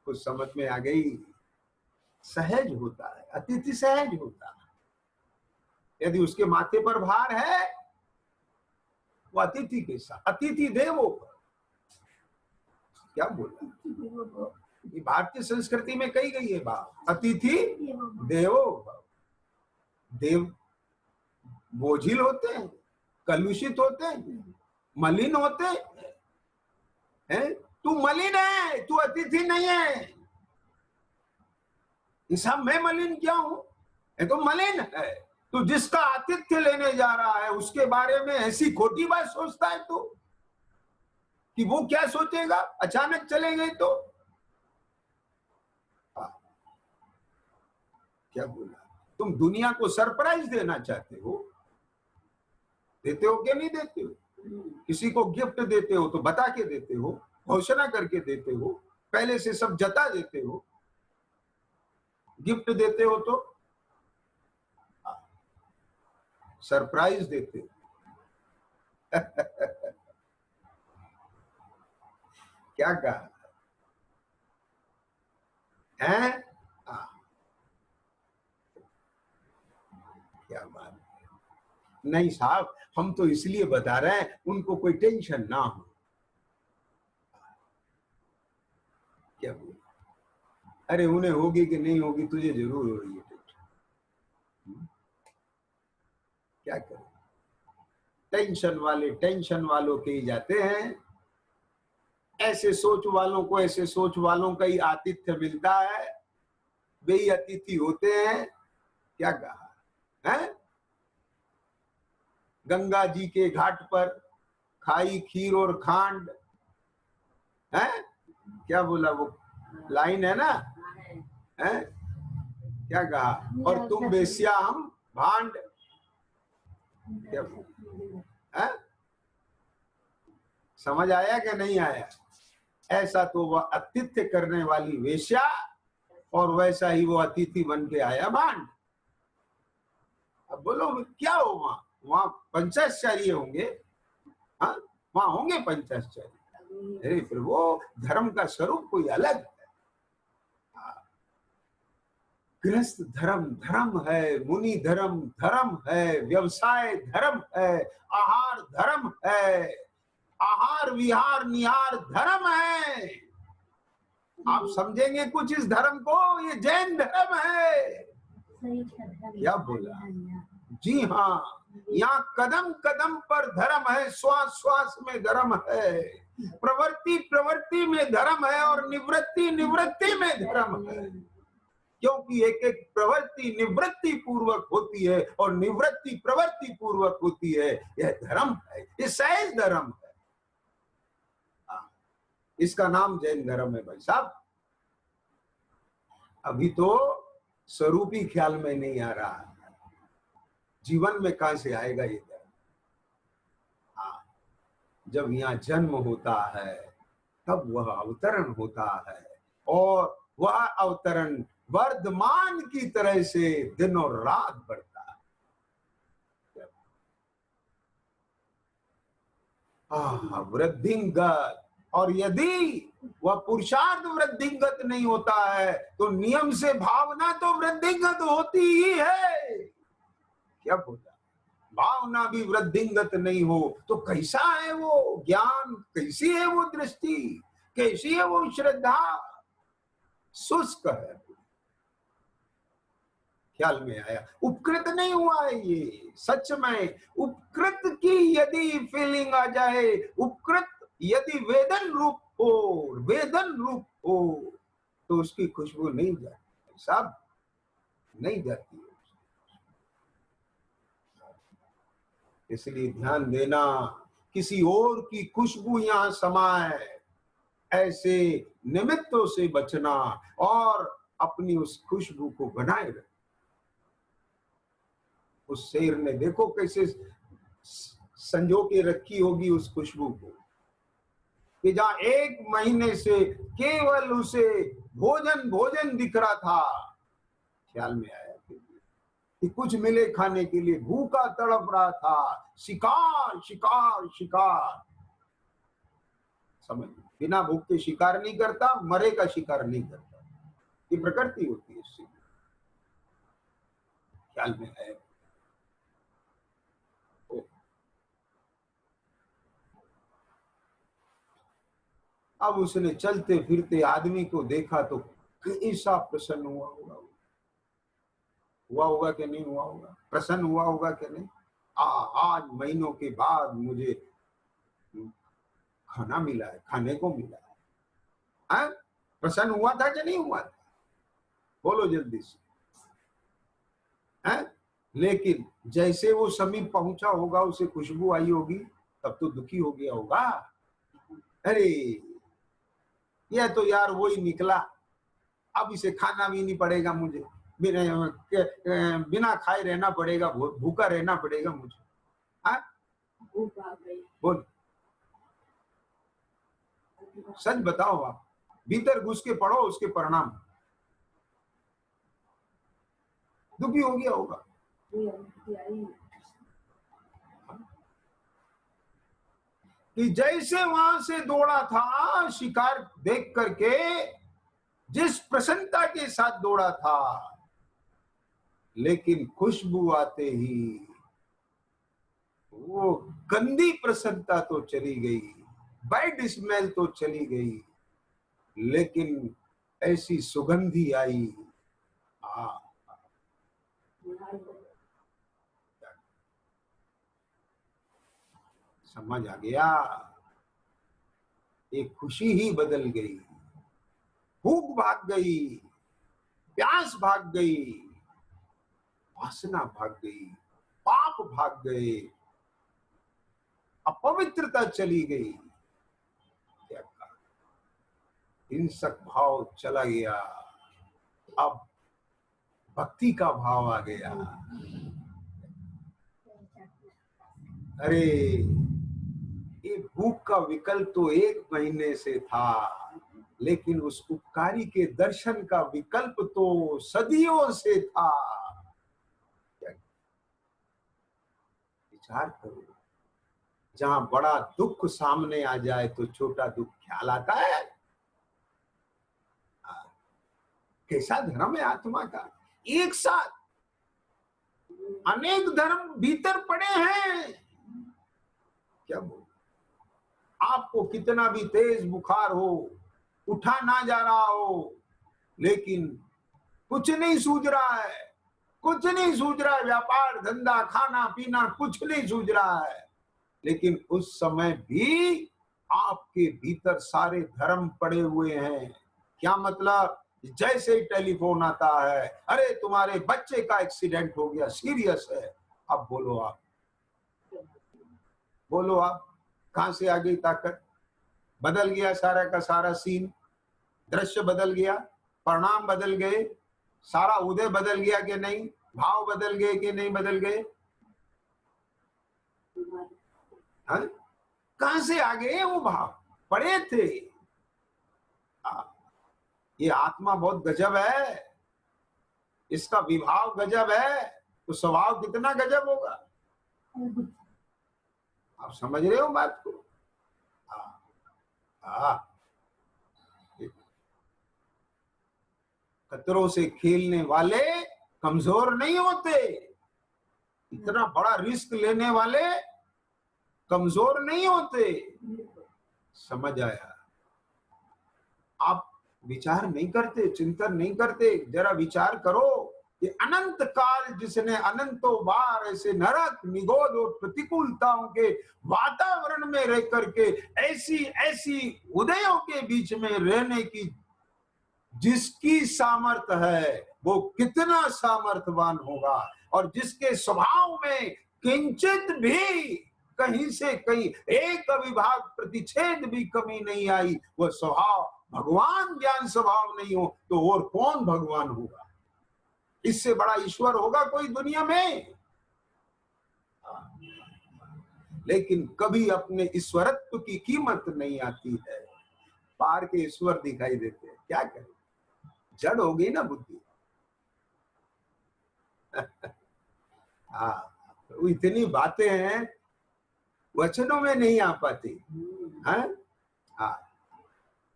Speaker 1: कुछ समझ में आ गई? सहज होता है, अतिथि सहज होता है। यदि उसके माथे पर भार है, वो अतिथि के साथ, अतिथि देवो पर। क्या बोला? ये भारतीय संस्कृति में कही गई है बात, अतिथि देवो भव। देव बोझिल होते हैं, कलुषित होते हैं, मलिन होते हैं। तू मलिन है, तू अतिथि नहीं है। इस सब मैं मलिन क्या हूं? ये तो मलिन है। तू जिसका आतिथ्य लेने जा रहा है उसके बारे में ऐसी खोटी बात सोचता है तो, कि वो क्या सोचेगा अचानक चले गए तो। क्या बोला? तुम दुनिया को सरप्राइज देना चाहते हो, देते हो क्या नहीं देते हो? किसी को गिफ्ट देते हो तो बता के देते हो, घोषणा करके देते हो, पहले से सब जता देते हो। गिफ्ट देते हो तो सरप्राइज देते हो। क्या कहा है? क्या बात नहीं साहब, हम तो इसलिए बता रहे हैं उनको कोई टेंशन ना हो। क्या बोल? अरे उन्हें होगी कि नहीं होगी, तुझे जरूर हो रही है टेंशन। क्या करें, टेंशन वालों के ही जाते हैं। ऐसे सोच वालों को, ऐसे सोच वालों का ही आतिथ्य मिलता है। वे ही अतिथि होते हैं। क्या कहा है? गंगा जी के घाट पर खाई खीर और खांड है। क्या बोला वो लाइन है ना? है क्या कहा? और तुम बेस्या हम भांड। क्या है? समझ आया कि नहीं आया? ऐसा तो वह आतिथ्य करने वाली वेश्या, और वैसा ही वो अतिथि बन के आया भांड। अब बोलो क्या हो वहां? वहां पंचाचार्य होंगे। हाँ, वहां होंगे पंचाचार्य। अरे प्रभु, धर्म का स्वरूप कोई अलग है। गृहस्थ धर्म धर्म है, मुनि धर्म धर्म है, व्यवसाय धर्म है, आहार धर्म है, आहार विहार निहार धर्म है। आप समझेंगे कुछ इस धर्म को? ये जैन धर्म है। क्या बोला? जी हाँ, यहाँ कदम कदम पर धर्म है, श्वास श्वास में धर्म है, प्रवृत्ति प्रवृत्ति में धर्म है, और निवृत्ति निवृत्ति में धर्म है। क्योंकि एक एक प्रवृत्ति निवृत्ति पूर्वक होती है और निवृत्ति प्रवृत्ति पूर्वक होती है। यह धर्म है, ये सहज धर्म है। इसका नाम जैन धर्म है भाई साहब। अभी तो स्वरूप ही ख्याल में नहीं आ रहा, जीवन में कहां से आएगा ये धर्म? जब यहाँ जन्म होता है तब वह अवतरण होता है, और वह अवतरण वर्धमान की तरह से दिन और रात बढ़ता है। वृद्धिंगत। और यदि वह पुरुषार्थ वृद्धिंगत नहीं होता है तो नियम से भावना तो वृद्धिंगत होती ही है। क्या बोला? भावना भी वृद्धिंगत नहीं हो तो कैसा है वो ज्ञान, कैसी है वो दृष्टि, कैसी है वो श्रद्धा? शुष्क है। ख्याल में आया? उपकृत नहीं हुआ है ये। सच में उपकृत की यदि फीलिंग आ जाए, उपकृत यदि वेदन रूप हो, वेदन रूप हो, तो उसकी खुशबू नहीं जाती साहब, नहीं जाती है। इसलिए ध्यान देना, किसी और की खुशबू यहाँ समाए, ऐसे निमित्तों से बचना और अपनी उस खुशबू को बनाए रखना। उस शेर ने देखो कैसे संजो के रखी होगी उस खुशबू को, कि जहां 1 महीने से केवल उसे भोजन भोजन दिख रहा था। ख्याल में आया कि कुछ मिले खाने के लिए, भूखा तड़प रहा था, शिकार शिकार शिकार। समझ, बिना भूख के शिकार नहीं करता, मरे का शिकार नहीं करता। ये प्रकृति होती है इससे। ख्याल में है? अब उसने चलते फिरते आदमी को देखा तो कैसा प्रसन्न हुआ होगा। हुआ होगा कि नहीं हुआ होगा? प्रसन्न हुआ होगा कि नहीं? आज महीनों के बाद मुझे खाना मिला है, खाने को मिला है। प्रसन्न हुआ था कि नहीं हुआ था? बोलो जल्दी से। है? लेकिन जैसे वो समीप पहुंचा होगा, उसे खुशबू आई होगी, तब तो दुखी हो गया होगा। अरे यह तो यार वही निकला, अब इसे खाना भी नहीं पड़ेगा मुझे, बिना खाए रहना पड़ेगा, भूखा रहना पड़ेगा मुझे। बोल, सच बताओ आप, भीतर घुस के पढ़ो उसके परिणाम। दुखी हो गया होगा। कि जैसे वहां से दौड़ा था शिकार देख करके, जिस प्रसन्नता के साथ दौड़ा था, लेकिन खुशबू आते ही वो गंदी प्रसन्नता तो चली गई, बैड स्मेल तो चली गई, लेकिन ऐसी सुगंधी आई। समझ आ गया? एक खुशी ही बदल गई, भूख भाग गई, प्यास भाग गई, वासना भाग गई, पाप भाग गए, अपवित्रता चली गई। क्या कहा? हिंसक भाव चला गया, अब भक्ति का भाव आ गया। अरे ये भूख का विकल्प तो 1 महीने से था, लेकिन उस उपकारी के दर्शन का विकल्प तो सदियों से था। विचार करो, जहां बड़ा दुख सामने आ जाए तो छोटा दुख ख्याल आता है। कैसा धर्म है आत्मा का? एक साथ अनेक धर्म भीतर पड़े हैं। क्या बोल, आपको कितना भी तेज बुखार हो, उठा ना जा रहा हो, लेकिन कुछ नहीं सूझ रहा है, कुछ नहीं सूझ रहा है, व्यापार धंधा खाना पीना कुछ नहीं सूझ रहा है, लेकिन उस समय भी आपके भीतर सारे धर्म पड़े हुए हैं। क्या मतलब? जैसे ही टेलीफोन आता है, अरे तुम्हारे बच्चे का एक्सीडेंट हो गया, सीरियस है, अब बोलो आप, बोलो आप, कहां से आ गई ताकत? बदल गया सारा का सारा सीन, दृश्य बदल गया, परिणाम बदल गए, सारा उदय बदल गया कि नहीं, भाव बदल गए कि नहीं बदल गए? कहां से आ गए वो भाव? पड़े थे। ये आत्मा बहुत गजब है, इसका विभाव गजब है, तो स्वभाव कितना गजब होगा। आप समझ रहे हो बात को? खतरों से खेलने वाले कमजोर नहीं होते, इतना बड़ा रिस्क लेने वाले कमजोर नहीं होते। समझ आया? आप विचार नहीं करते, चिंतन नहीं करते। जरा विचार करो कि अनंत काल जिसने अनंतों बार ऐसे नरक निगोद और प्रतिकूलताओं के वातावरण में रह करके ऐसी ऐसी उदयों के बीच में रहने की जिसकी सामर्थ्य है, वो कितना सामर्थ्यवान होगा। और जिसके स्वभाव में किंचित भी कहीं से कहीं एक अविभाग प्रतिच्छेद भी कमी नहीं आई, वह स्वभाव भगवान ज्ञान स्वभाव नहीं हो तो और कौन भगवान होगा? इससे बड़ा ईश्वर होगा कोई दुनिया में? लेकिन कभी अपने ईश्वरत्व की कीमत नहीं आती है। पार के ईश्वर दिखाई देते हैं, क्या करें? जड़ हो गई ना बुद्धि। तो इतनी बातें हैं वचनों में नहीं आ पाती।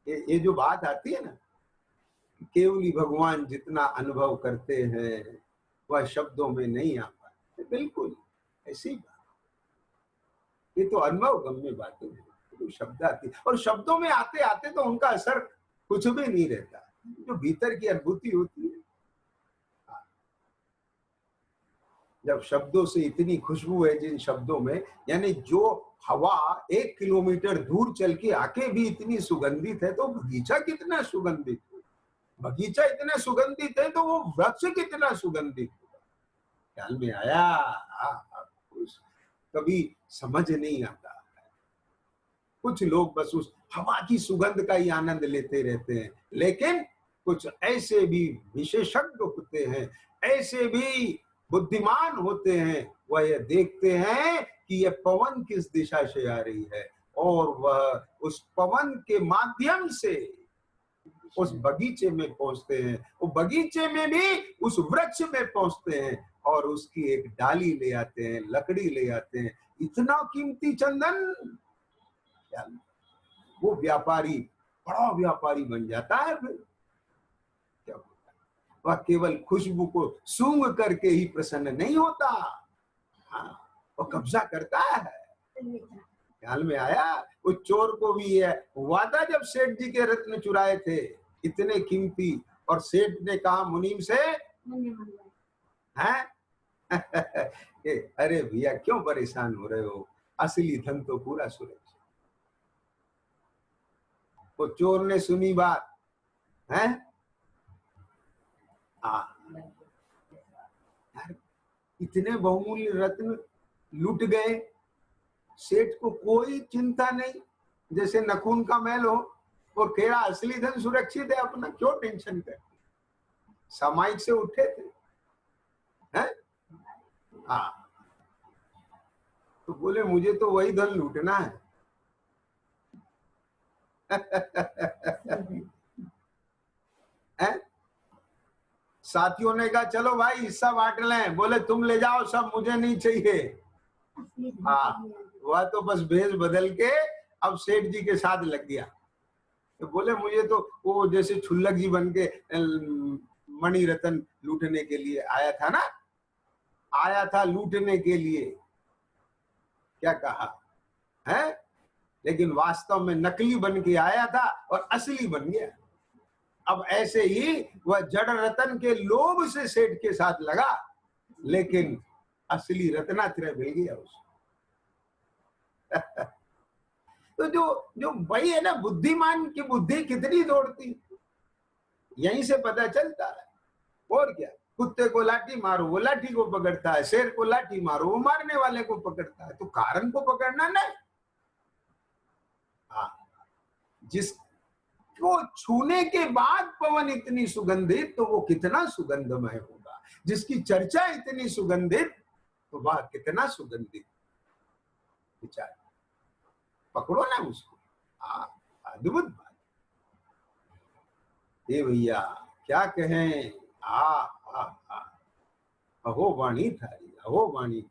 Speaker 1: ये जो बात आती है ना, केवली भगवान जितना अनुभव करते हैं वह शब्दों में नहीं आ पाते। बिल्कुल ऐसी बात, ये तो अनुभव गम्य बातें हैं। तो शब्द आती और शब्दों में आते आते तो उनका असर कुछ भी नहीं रहता। जो भीतर की अनुभूति होती है, जब शब्दों से इतनी खुशबू है जिन शब्दों में, यानी जो हवा 1 किलोमीटर दूर चल के आके भी इतनी सुगंधित है, तो बगीचा कितना सुगंधित है। बगीचा इतना सुगंधित है तो वो वृक्ष कितना सुगंधित है। ख्याल में आया? कभी समझ नहीं आता। कुछ लोग बस उस हवा की सुगंध का ही आनंद लेते रहते हैं, लेकिन कुछ ऐसे भी विशेषज्ञ होते हैं, ऐसे भी बुद्धिमान होते हैं, वह यह देखते हैं कि यह पवन किस दिशा से आ रही है और वह उस पवन के माध्यम से उस बगीचे में पहुंचते हैं। वो बगीचे में भी उस वृक्ष में पहुंचते हैं और उसकी एक डाली ले आते हैं, लकड़ी ले आते हैं। इतना कीमती चंदन, वो व्यापारी बड़ा व्यापारी बन जाता है। फिर क्या होता है? वह केवल खुशबू को सूंघ करके ही प्रसन्न नहीं होता, वो कब्जा करता है। ख्याल में आया? उस चोर को भी है हुआ था जब सेठ जी के रत्न चुराए थे, इतने कीमती, और सेठ ने कहा मुनीम से, हैं अरे भैया क्यों परेशान हो रहे हो, असली धन तो पूरा सुरक्षित। वो चोर ने सुनी बात, है इतने बहुमूल्य रत्न लूट गए, सेठ को कोई चिंता नहीं, जैसे नखून का मैल हो, और केरा असली धन सुरक्षित है अपना, क्यों टेंशन कर। सामायिक से उठे थे, हैं? तो बोले मुझे तो वही धन लूटना है। साथियों ने कहा चलो भाई हिस्सा बांट लें। बोले तुम ले जाओ सब, मुझे नहीं चाहिए। वह तो बस भेष बदल के अब सेठ जी के साथ लग गया। तो बोले मुझे तो वो जैसे छुल्लक जी बन के मणि रतन लूटने के लिए आया था ना, आया था लूटने के लिए, क्या कहा है, लेकिन वास्तव में नकली बन के आया था और असली बन गया। अब ऐसे ही वह जड़ रतन के लोभ से सेठ के साथ लगा, लेकिन असली रत्नात्रय मिल गया उसको। तो जो वही है ना, बुद्धिमान की बुद्धि कितनी दौड़ती, यहीं से पता चलता है। और क्या, कुत्ते को लाठी मारो वो लाठी को पकड़ता है, शेर को लाठी मारो वो मारने वाले को पकड़ता है। तो कारण को पकड़ना नहीं। जिसको छूने के बाद पवन इतनी सुगंधित, तो वो कितना सुगंधमय होगा। जिसकी चर्चा इतनी सुगंधित, तो वह कितना सुगंधित। विचार पकड़ो ना उसको। अद्भुत बात। ये भैया क्या कहें। अहो वाणी थारी, अहो वाणी।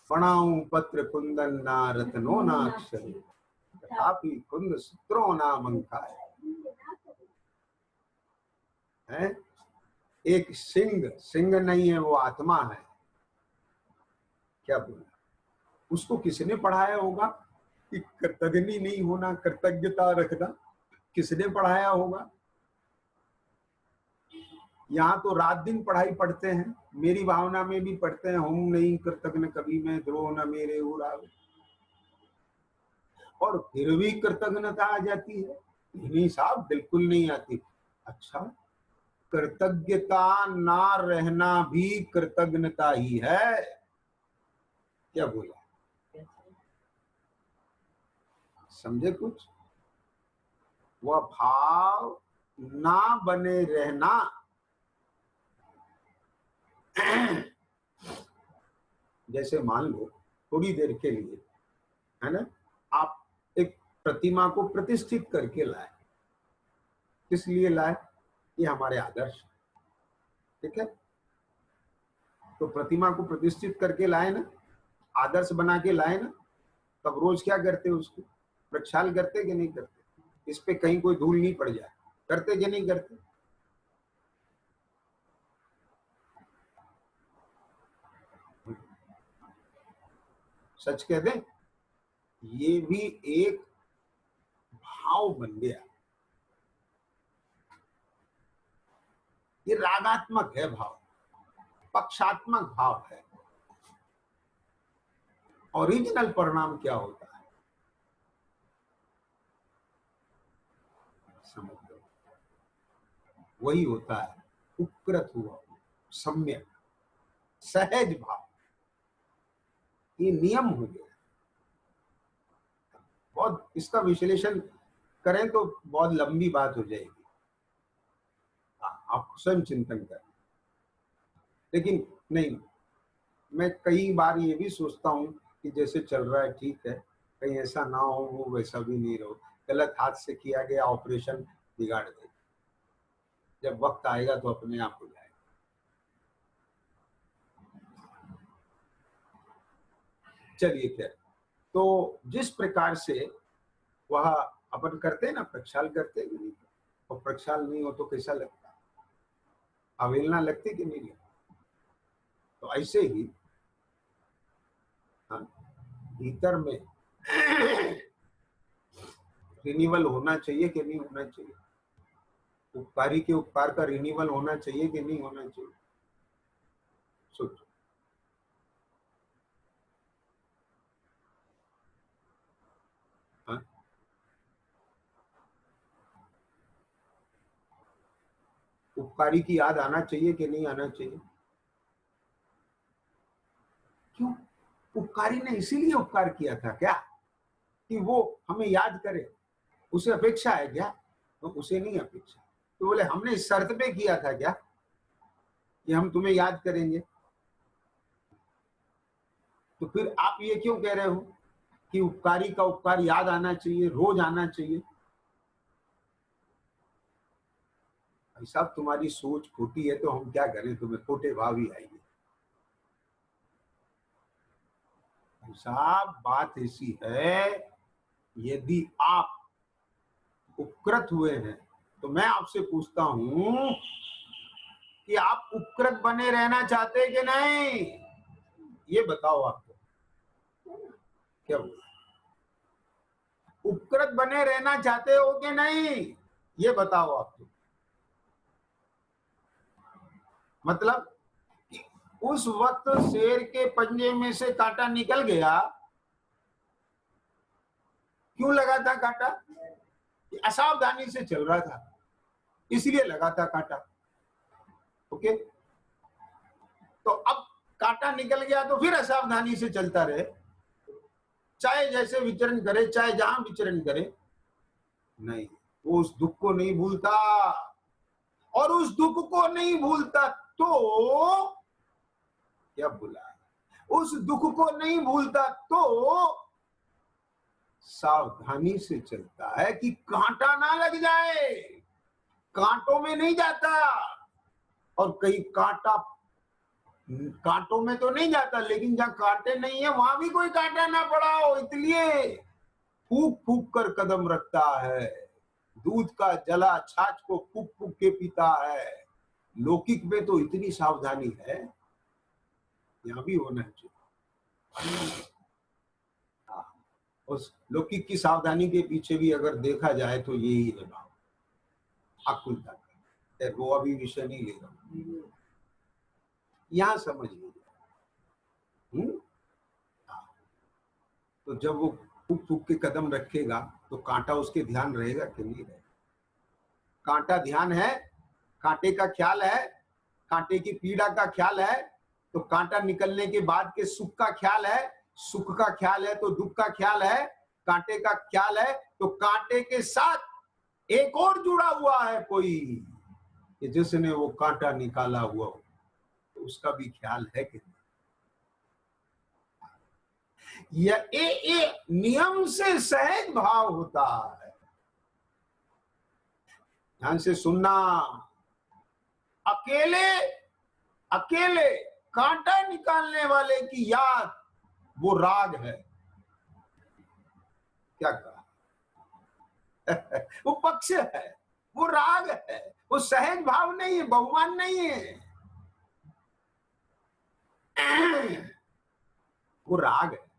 Speaker 1: पणाऊ पत्र कुंदन ना रत्नो नाक्षर, तथापि कुंद सूत्रों ना मंकाय। एक सिंह, सिंह नहीं है, वो आत्मा है। क्या बोला? उसको किसने पढ़ाया होगा कि कृतज्ञ नहीं होना, कृतज्ञता रखना? किसने पढ़ाया होगा? यहाँ तो रात दिन पढ़ाई पढ़ते हैं, मेरी भावना में भी पढ़ते हैं, हूं नहीं कृतज्ञ कभी मैं, द्रोह न मेरे उड़ावे, और फिर भी कृतज्ञता आ जाती है? नहीं साहब, बिल्कुल नहीं आती। अच्छा, कृतज्ञता ना रहना भी कृतज्ञता ही है। क्या बोला? समझे कुछ? वह भाव ना बने रहना। जैसे मान लो थोड़ी देर के लिए, है ना, आप एक प्रतिमा को प्रतिष्ठित करके लाए। किस लिए लाए? ये हमारे आदर्श, ठीक है? तो प्रतिमा को प्रतिष्ठित करके लाए ना, आदर्श बना के लाए ना, तब रोज क्या करते? उसको प्रक्षाल करते कि नहीं करते? इस पे कहीं कोई धूल नहीं पड़ जाए, करते कि नहीं करते? सच कह दें, ये भी एक भाव बन गया। ये रागात्मक है भाव, पक्षात्मक भाव है। ओरिजिनल परिणाम क्या होता है? समझ लो, वही होता है उपकृत हुआ, सम्यक, सहज भाव। ये नियम हो गया। बहुत इसका विश्लेषण करें तो बहुत लंबी बात हो जाएगी, आप स्वयं चिंतन करें। लेकिन नहीं, मैं कई बार ये भी सोचता हूँ कि जैसे चल रहा है ठीक है, कहीं ऐसा ना हो वो वैसा भी नहीं रहो, गलत हाथ से किया गया ऑपरेशन बिगाड़ दे, जब वक्त आएगा तो अपने आप हो जाएगा। चलिए खैर, तो जिस प्रकार से वह अपन करते हैं ना, प्रक्षाल करते हैं कि नहीं, और प्रक्षाल नहीं हो तो कैसा लगता है? अवेलना लगती कि नहीं लगती? तो ऐसे ही भीतर में रिन्यूअल होना चाहिए कि नहीं होना चाहिए? उपकारी के उपकार का रिन्यूअल होना चाहिए कि नहीं होना चाहिए? सोचो। हाँ? उपकारी की याद आना चाहिए कि नहीं आना चाहिए? क्यों? उपकारी ने इसीलिए उपकार किया था क्या कि वो हमें याद करे? उसे अपेक्षा है क्या? तो उसे नहीं अपेक्षा। तो बोले हमने इस शर्त पे किया था क्या कि हम तुम्हें याद करेंगे? तो फिर आप ये क्यों कह रहे हो कि उपकारी का उपकार याद आना चाहिए, रोज आना चाहिए? भाई साहब, तुम्हारी सोच खोटी है तो हम क्या करें, तुम्हें खोटे भाव ही आएंगे। भाई साहब, बात ऐसी है, यदि आप उपकृत हुए हैं तो मैं आपसे पूछता हूं कि आप उपकृत बने रहना चाहते कि नहीं? ये बताओ आपको। क्या बोला? उपकृत बने रहना चाहते हो कि नहीं? ये बताओ आपको। मतलब कि उस वक्त शेर के पंजे में से कांटा निकल गया, क्यों लगा था कांटा? असावधानी से चल रहा था, इसलिए लगा था कांटा। ओके, तो अब कांटा निकल गया तो फिर असावधानी से चलता रहे, चाहे जैसे विचरण करे, चाहे जहां विचरण करे, नहीं, वो उस दुख को नहीं भूलता। और उस दुख को नहीं भूलता तो क्या भूला? उस दुख को नहीं भूलता तो सावधानी से चलता है कि कांटा ना लग जाए। कांटों में नहीं जाता, और कहीं कांटा, कांटों में तो नहीं जाता, लेकिन जहां कांटे नहीं है वहां भी कोई कांटा ना पड़ा हो, इसलिए फूक फूक कर कदम रखता है। दूध का जला छाछ को फूक फूक के पीता है। लौकिक में तो इतनी सावधानी है, यहाँ भी होना चाहिए। उस लौकिक की सावधानी के पीछे भी अगर देखा जाए तो यही है भाव, आकुलता का। वो अभी विषय नहीं ले रहा हूं, यहां समझ लीजिए। तो जब वो फूक फूक के कदम रखेगा तो कांटा उसके ध्यान रहेगा कि नहीं रहेगा? कांटा ध्यान है, कांटे का ख्याल है, कांटे की पीड़ा का ख्याल है, तो कांटा निकलने के बाद के सुख का ख्याल है, सुख का ख्याल है तो दुख का ख्याल है, कांटे का ख्याल है तो कांटे के साथ एक और जुड़ा हुआ है कोई, कि जिसने वो कांटा निकाला हुआ हो, तो उसका भी ख्याल है कि नहीं? ये नियम से सहज भाव होता है। ध्यान से सुनना, अकेले अकेले कांटा निकालने वाले की याद वो राग है। क्या कहा? वो पक्ष है, वो राग है, वो सहज भाव नहीं है, बहुमान नहीं है, वो राग है।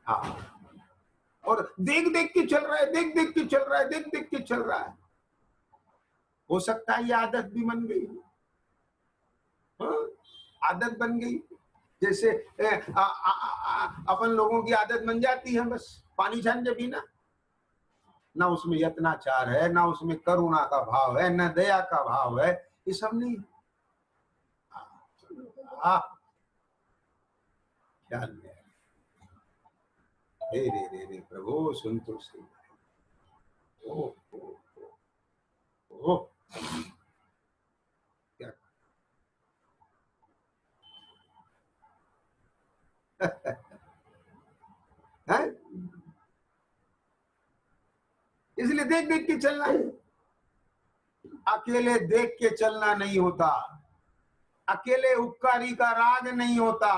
Speaker 1: हाँ, और देख देख के चल रहा है, देख देख के चल रहा है, देख देख के चल रहा है। हो सकता है ये आदत भी बन गई, आदत बन गई। जैसे अपन लोगों की आदत बन जाती है बस पानी छान के पीना, ना उसमें यत्नाचार है, ना उसमें करुणा का भाव है, ना दया का भाव है, ये सब नहीं। ख्याल में रे रे रे रे प्रभु सुन तो सही। ओ, ओ, ओ, ओ, क्या है? इसलिए देख देख के चलना है, अकेले देख के चलना नहीं होता, अकेले उपकारी का राग नहीं होता,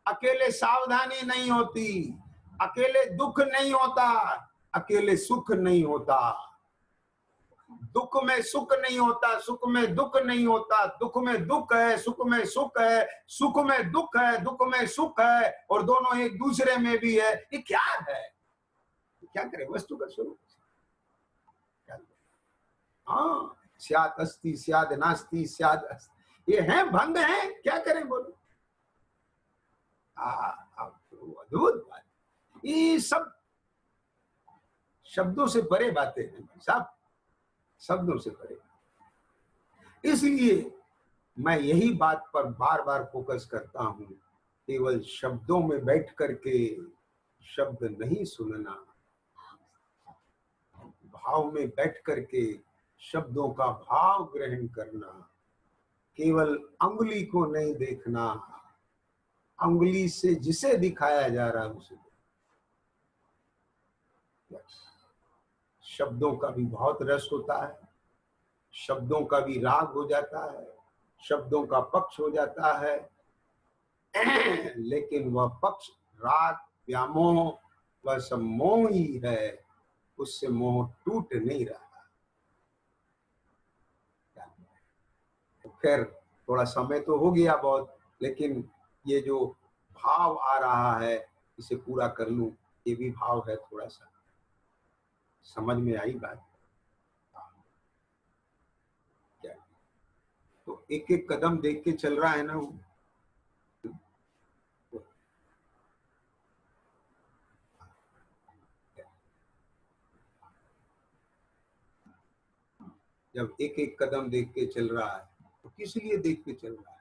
Speaker 1: अकेले सावधानी नहीं होती, अकेले दुख नहीं होता, अकेले सुख नहीं होता, दुख में सुख नहीं होता, सुख में दुख नहीं होता, दुख में दुख है, सुख में सुख है, सुख में दुख है, दुख में सुख है, और दोनों एक दूसरे में भी है। ये क्या है? क्या करे वस्तु का स्वरूप? हाँ, स्यात् अस्ति स्याद् नास्ति स्याद् अस्ति, ये है भंग है, क्या करें बोलो? अद्भुत बात, ये सब शब्दों से परे बातें हैं साहब, शब्दों से परे। इसलिए मैं यही बात पर बार बार फोकस करता हूं, केवल शब्दों में बैठ करके शब्द नहीं सुनना, भाव में बैठ करके शब्दों का भाव ग्रहण करना, केवल अंगुली को नहीं देखना, अंगुली से जिसे दिखाया जा रहा है उसे। शब्दों का भी बहुत रस होता है, शब्दों का भी राग हो जाता है, शब्दों का पक्ष हो जाता है, लेकिन वह पक्ष राग व्यामोह वह सब मोह ही है, उससे मोह टूट नहीं रहा। खैर थोड़ा समय तो हो गया बहुत, लेकिन ये जो भाव आ रहा है इसे पूरा कर लूं, ये भी भाव है। थोड़ा सा समझ में आई बात? क्या तो एक एक कदम देख के चल रहा है ना वो। जब एक एक कदम देख के चल रहा है तो किस लिए देख के चल रहा है?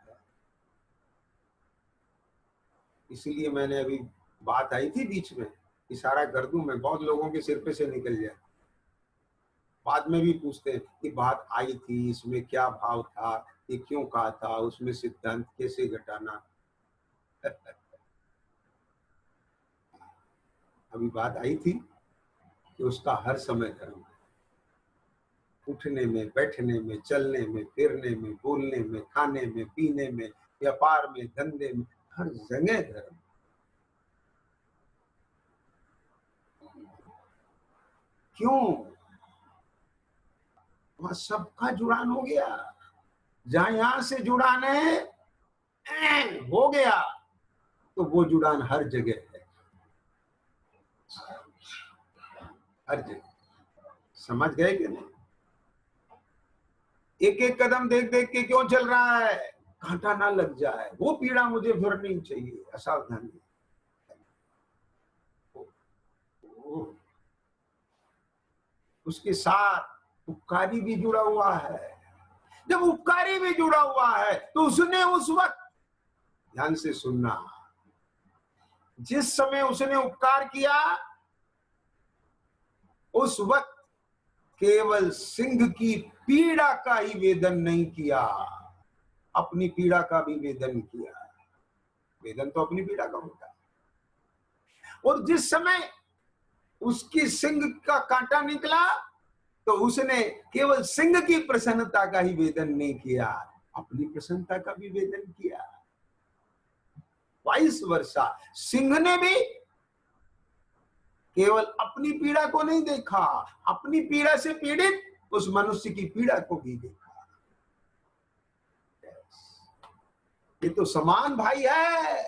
Speaker 1: इसीलिए मैंने अभी बात आई थी बीच में, इशारा कर दूं मैं, बहुत लोगों के सिर पे से निकल जाए, बाद में भी पूछते हैं कि बात आई थी इसमें क्या भाव था, ये क्यों कहा था, उसमें सिद्धांत कैसे घटाना। अभी बात आई थी कि उसका हर समय धर्म है, उठने में, बैठने में, चलने में, फिरने में, बोलने में, खाने में, पीने में, व्यापार में, धंधे में, हर जगह धर्म। क्यों? वहां सबका जुड़ान हो गया। जहां यहां से जुड़ान है हो गया, तो वो जुड़ान हर जगह है, हर जगह। समझ गए कि नहीं? एक एक कदम देख देख के क्यों चल रहा है? कांटा ना लग जाए, वो पीड़ा मुझे फिर नहीं चाहिए। असावधानी। उसके साथ उपकारी भी जुड़ा हुआ है। जब उपकारी भी जुड़ा हुआ है तो उसने उस वक्त, ध्यान से सुनना, जिस समय उसने उपकार किया उस वक्त केवल सिंह की पीड़ा का ही वेदन नहीं किया, अपनी पीड़ा का भी वेदन किया। वेदन तो अपनी पीड़ा का होता है। और जिस समय उसकी सिंह का कांटा निकला तो उसने केवल सिंह की प्रसन्नता का ही वेदन नहीं किया, अपनी प्रसन्नता का भी वेदन किया। वाइस वर्षा, सिंह ने भी केवल अपनी पीड़ा को नहीं देखा, अपनी पीड़ा से पीड़ित उस मनुष्य की पीड़ा को भी देखा। ये तो समान भाई है,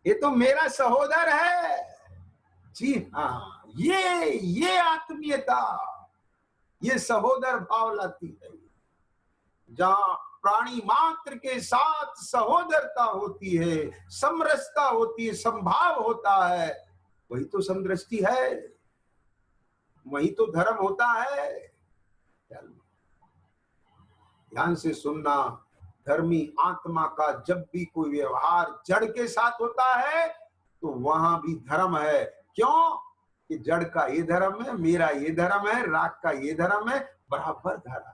Speaker 1: ये तो मेरा सहोदर है। जी हाँ, ये आत्मीयता, ये सहोदर भाव लाती है। जहां प्राणी मात्र के साथ सहोदरता होती है, समरसता होती है, संभाव होता है, वही तो समदृष्टि है, वही तो धर्म होता है। ध्यान से सुनना, धर्मी आत्मा का जब भी कोई व्यवहार जड़ के साथ होता है तो वहां भी धर्म है। क्यों? कि जड़ का ये धर्म है, मेरा ये धर्म है, राग का ये धर्म है, बराबर धारा।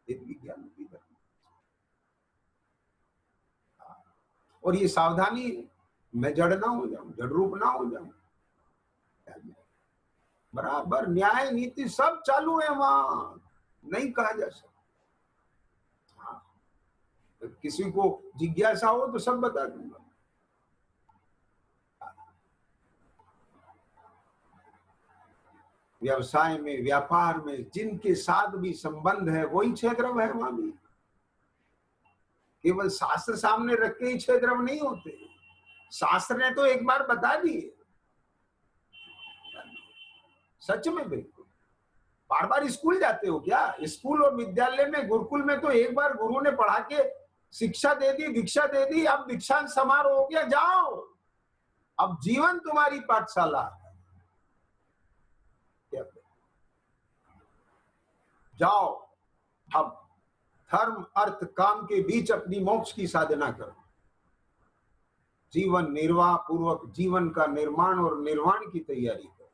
Speaker 1: विज्ञान की धर्म। और ये सावधानी, मैं जड़ ना हो जाऊं, जड़ रूप ना हो जाऊं। बराबर न्याय नीति सब चालू है वहां, नहीं कहा जा सकता। किसी को जिज्ञासा हो तो सब बता दूंगा। व्यवसाय में, व्यापार में जिनके साथ भी संबंध है वही क्षेत्रव है वहां भी। केवल शास्त्र सामने रख के ही क्षेत्रव नहीं होते, शास्त्र ने तो एक बार बता दिए। सच में बिल्कुल। बार बार स्कूल जाते हो क्या? स्कूल और विद्यालय में, गुरुकुल में तो एक बार गुरु ने पढ़ा के शिक्षा दे दी, दीक्षा दे दी, अब दीक्षांत समारोह हो गया, जाओ, अब जीवन तुम्हारी पाठशाला। जाओ, अब धर्म अर्थ काम के बीच अपनी मोक्ष की साधना करो। जीवन निर्वाह पूर्वक जीवन का निर्माण और निर्वाण की तैयारी करो।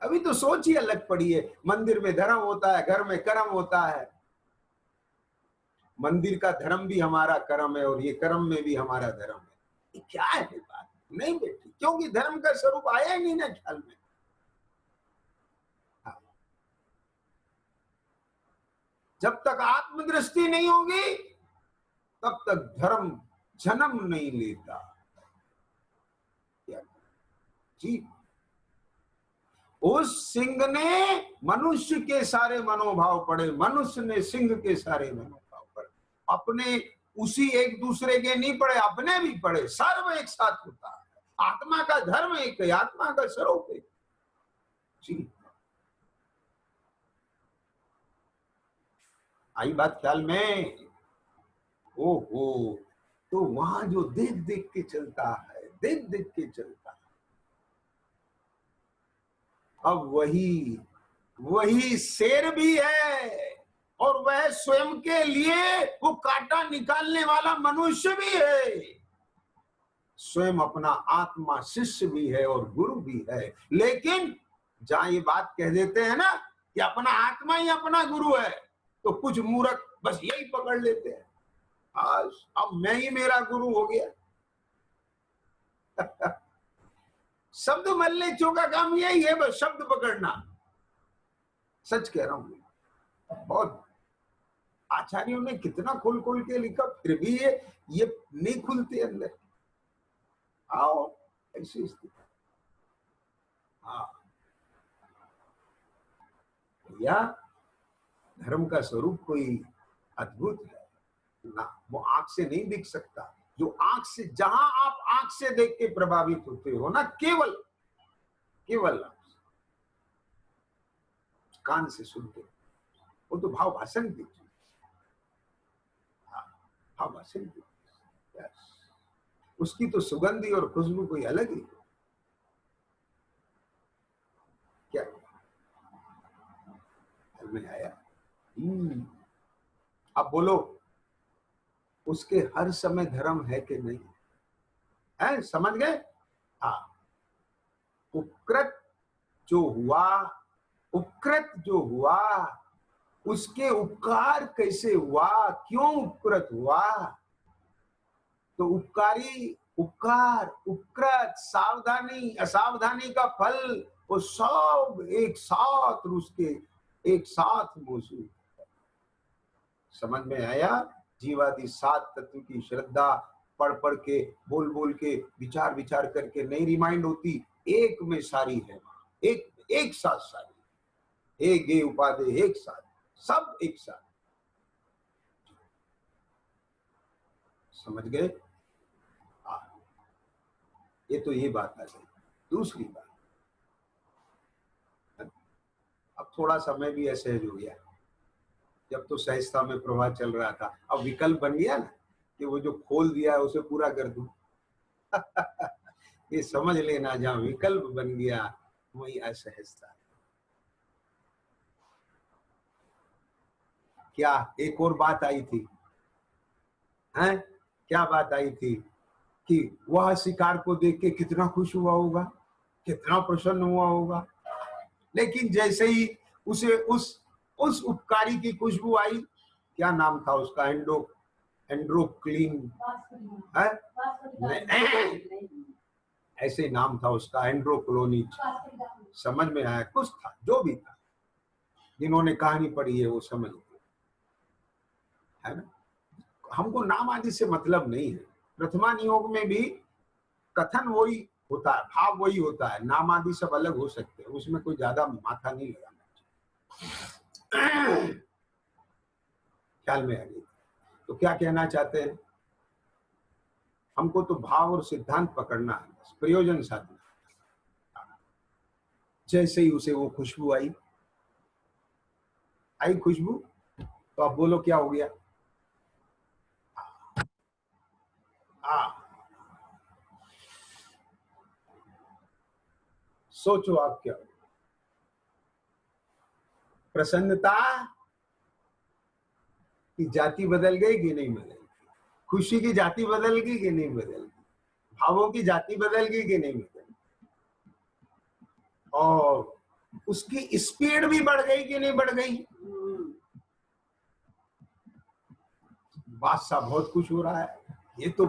Speaker 1: अभी तो सोच ही अलग पड़ी है। मंदिर में धर्म होता है, घर में कर्म होता है। मंदिर का धर्म भी हमारा कर्म है और ये कर्म में भी हमारा धर्म है। ये क्या है बात? नहीं बेटी, क्योंकि धर्म का स्वरूप आया ही नहीं ना ख्याल में। जब तक आत्मदृष्टि नहीं होगी तब तक धर्म जन्म नहीं लेता। जी, उस सिंह ने मनुष्य के सारे मनोभाव पढ़े, मनुष्य ने सिंह के सारे मनोभाव पढ़े, अपने उसी एक दूसरे के नहीं पढ़े, अपने भी पढ़े। सर्व एक साथ होता है, आत्मा का धर्म एक है, आत्मा का स्वरूप एक। जी, आई बात ख्याल में? ओहो, तो वहां जो देख देख के चलता है, देख देख के चलता है, अब वही शेर भी है और वह स्वयं के लिए वो कांटा निकालने वाला मनुष्य भी है, स्वयं अपना आत्मा शिष्य भी है और गुरु भी है। लेकिन जहां ये बात कह देते हैं ना कि अपना आत्मा ही अपना गुरु है, तो कुछ मूर्ख बस यही पकड़ लेते हैं, आज अब मैं ही मेरा गुरु हो गया। शब्द मल्लेचों का काम यही है, बस शब्द पकड़ना। सच कह रहा हूं, बहुत आचार्यों ने कितना खोल खोल के लिखा, फिर भी ये नहीं खुलते अंदर। आओ ऐसी स्थिति। हाँ भैया, धर्म का स्वरूप कोई अद्भुत है ना, वो आंख से नहीं दिख सकता। जो आंख से, जहां आप आंख से देख के प्रभावित होते हो ना, केवल केवल कान से सुनते हो, वो तो भाव भाषण की चीज। हाँ, भाव भाषण की चीज। उसकी तो सुगंधी और खुशबू कोई अलग ही। क्या में आया? अब बोलो, उसके हर समय धर्म है कि नहीं है? समझ गए? हाँ, उपकृत जो हुआ, उपकृत जो हुआ, उसके उपकार कैसे हुआ, क्यों उपकृत हुआ? तो उपकारी, उपकार, उपकृत, सावधानी, असावधानी का फल, वो सब एक साथ उसके एक साथ मौजूद। समझ में आया? जीवादि 7 तत्व की श्रद्धा पढ़ पढ़ के, बोल बोल के, विचार विचार करके नहीं रिमाइंड होती, एक में सारी है, एक साथ सारी, एक गे उपाधि, एक साथ, सब एक साथ। समझ गए? ये तो ये बात आ गई। दूसरी बात, अब थोड़ा समय भी असहज हो गया। जब तो सहजता में प्रवाह चल रहा था, अब विकल्प बन गया ना कि वो जो खोल दिया है उसे पूरा कर दूं। ये समझ लेना, जहां विकल्प बन गया वही असहजता। क्या एक और बात आई थी, हैं? क्या बात आई थी कि वह शिकार को देख के कितना खुश हुआ होगा, कितना प्रसन्न हुआ होगा, लेकिन जैसे ही उसे उस उपकारी की खुशबू आई, क्या नाम था उसका, एंड्रोक्लीन है, ऐसे नाम था उसका, एंड्रोक्लोनिक, समझ में आया? कुछ था, जो भी था, जिन्होंने कहानी पढ़ी है वो समझ गए, है ना? हमको नाम आदि से मतलब नहीं है। प्रथमा नियोग में भी कथन वही होता है, भाव वही होता है, नाम आदि सब अलग हो सकते हैं, उसमें कोई ज्यादा माथा नहीं लगाना चाहिए। ख्याल में आ गई? तो क्या कहना चाहते हैं? हमको तो भाव और सिद्धांत पकड़ना है, प्रयोजन साधना। जैसे ही उसे वो खुशबू आई खुशबू, तो आप बोलो क्या हो गया? सोचो आप क्या हो? प्रसन्नता की जाति बदल गई कि नहीं बदल गई? खुशी की जाति बदल गई कि नहीं बदल गई? भावों की जाति बदल गई कि नहीं बदल गई? और उसकी स्पीड भी बढ़ गई कि नहीं बढ़ गई? बादशाह बहुत कुछ हो रहा है, ये तो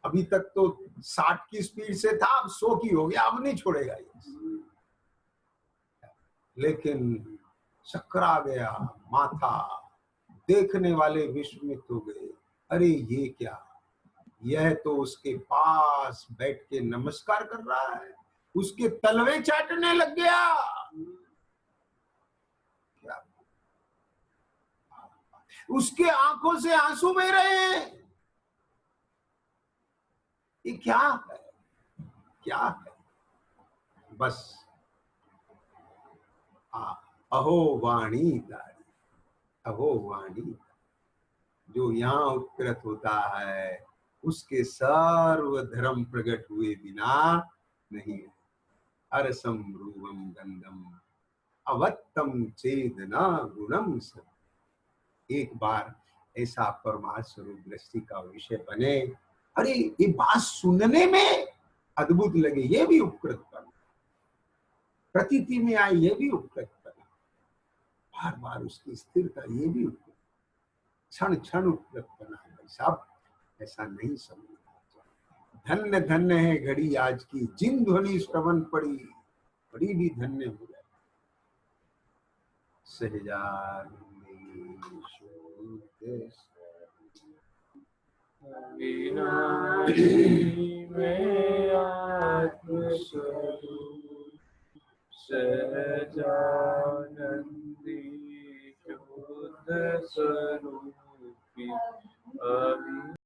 Speaker 1: अभी तक तो 60 की स्पीड से था, अब 100 की हो गया, अब नहीं छोड़ेगा ये। लेकिन चकरा गया माथा, देखने वाले विस्मित हो गए, अरे ये क्या, यह तो उसके पास बैठ के नमस्कार कर रहा है, उसके तलवे चाटने लग गया। क्या, उसके आंखों से आंसू बह रहे हैं। ये क्या है? क्या है? बस अहो वाणी तारी, अहो वाणी, जो यहाँ उत्कृत होता है उसके सर्व धर्म प्रकट हुए बिना नहीं है। अरसम रूपम गंधम अवत्तम चेदना गुणम सब। एक बार ऐसा परमार्थ स्वरूप दृष्टि का विषय बने, अरे ये बात सुनने में अद्भुत लगे, ये भी उपकृत बना, प्रतीति में आए ये भी उपकृत बना, बार बार उसकी स्थिरता ये भी उपकृत, क्षण क्षण उपकृत बना है। भाई साहब, ऐसा नहीं समझना चाहिए। धन्य धन्य है घड़ी आज की, जिन ध्वनि श्रवण पड़ी, बड़ी भी धन्य हो जाए। सहजानंदेश्वर
Speaker 2: अविनाशी में आत्मस्वरूप सहजानंदी शुद्ध स्वरूपी अभी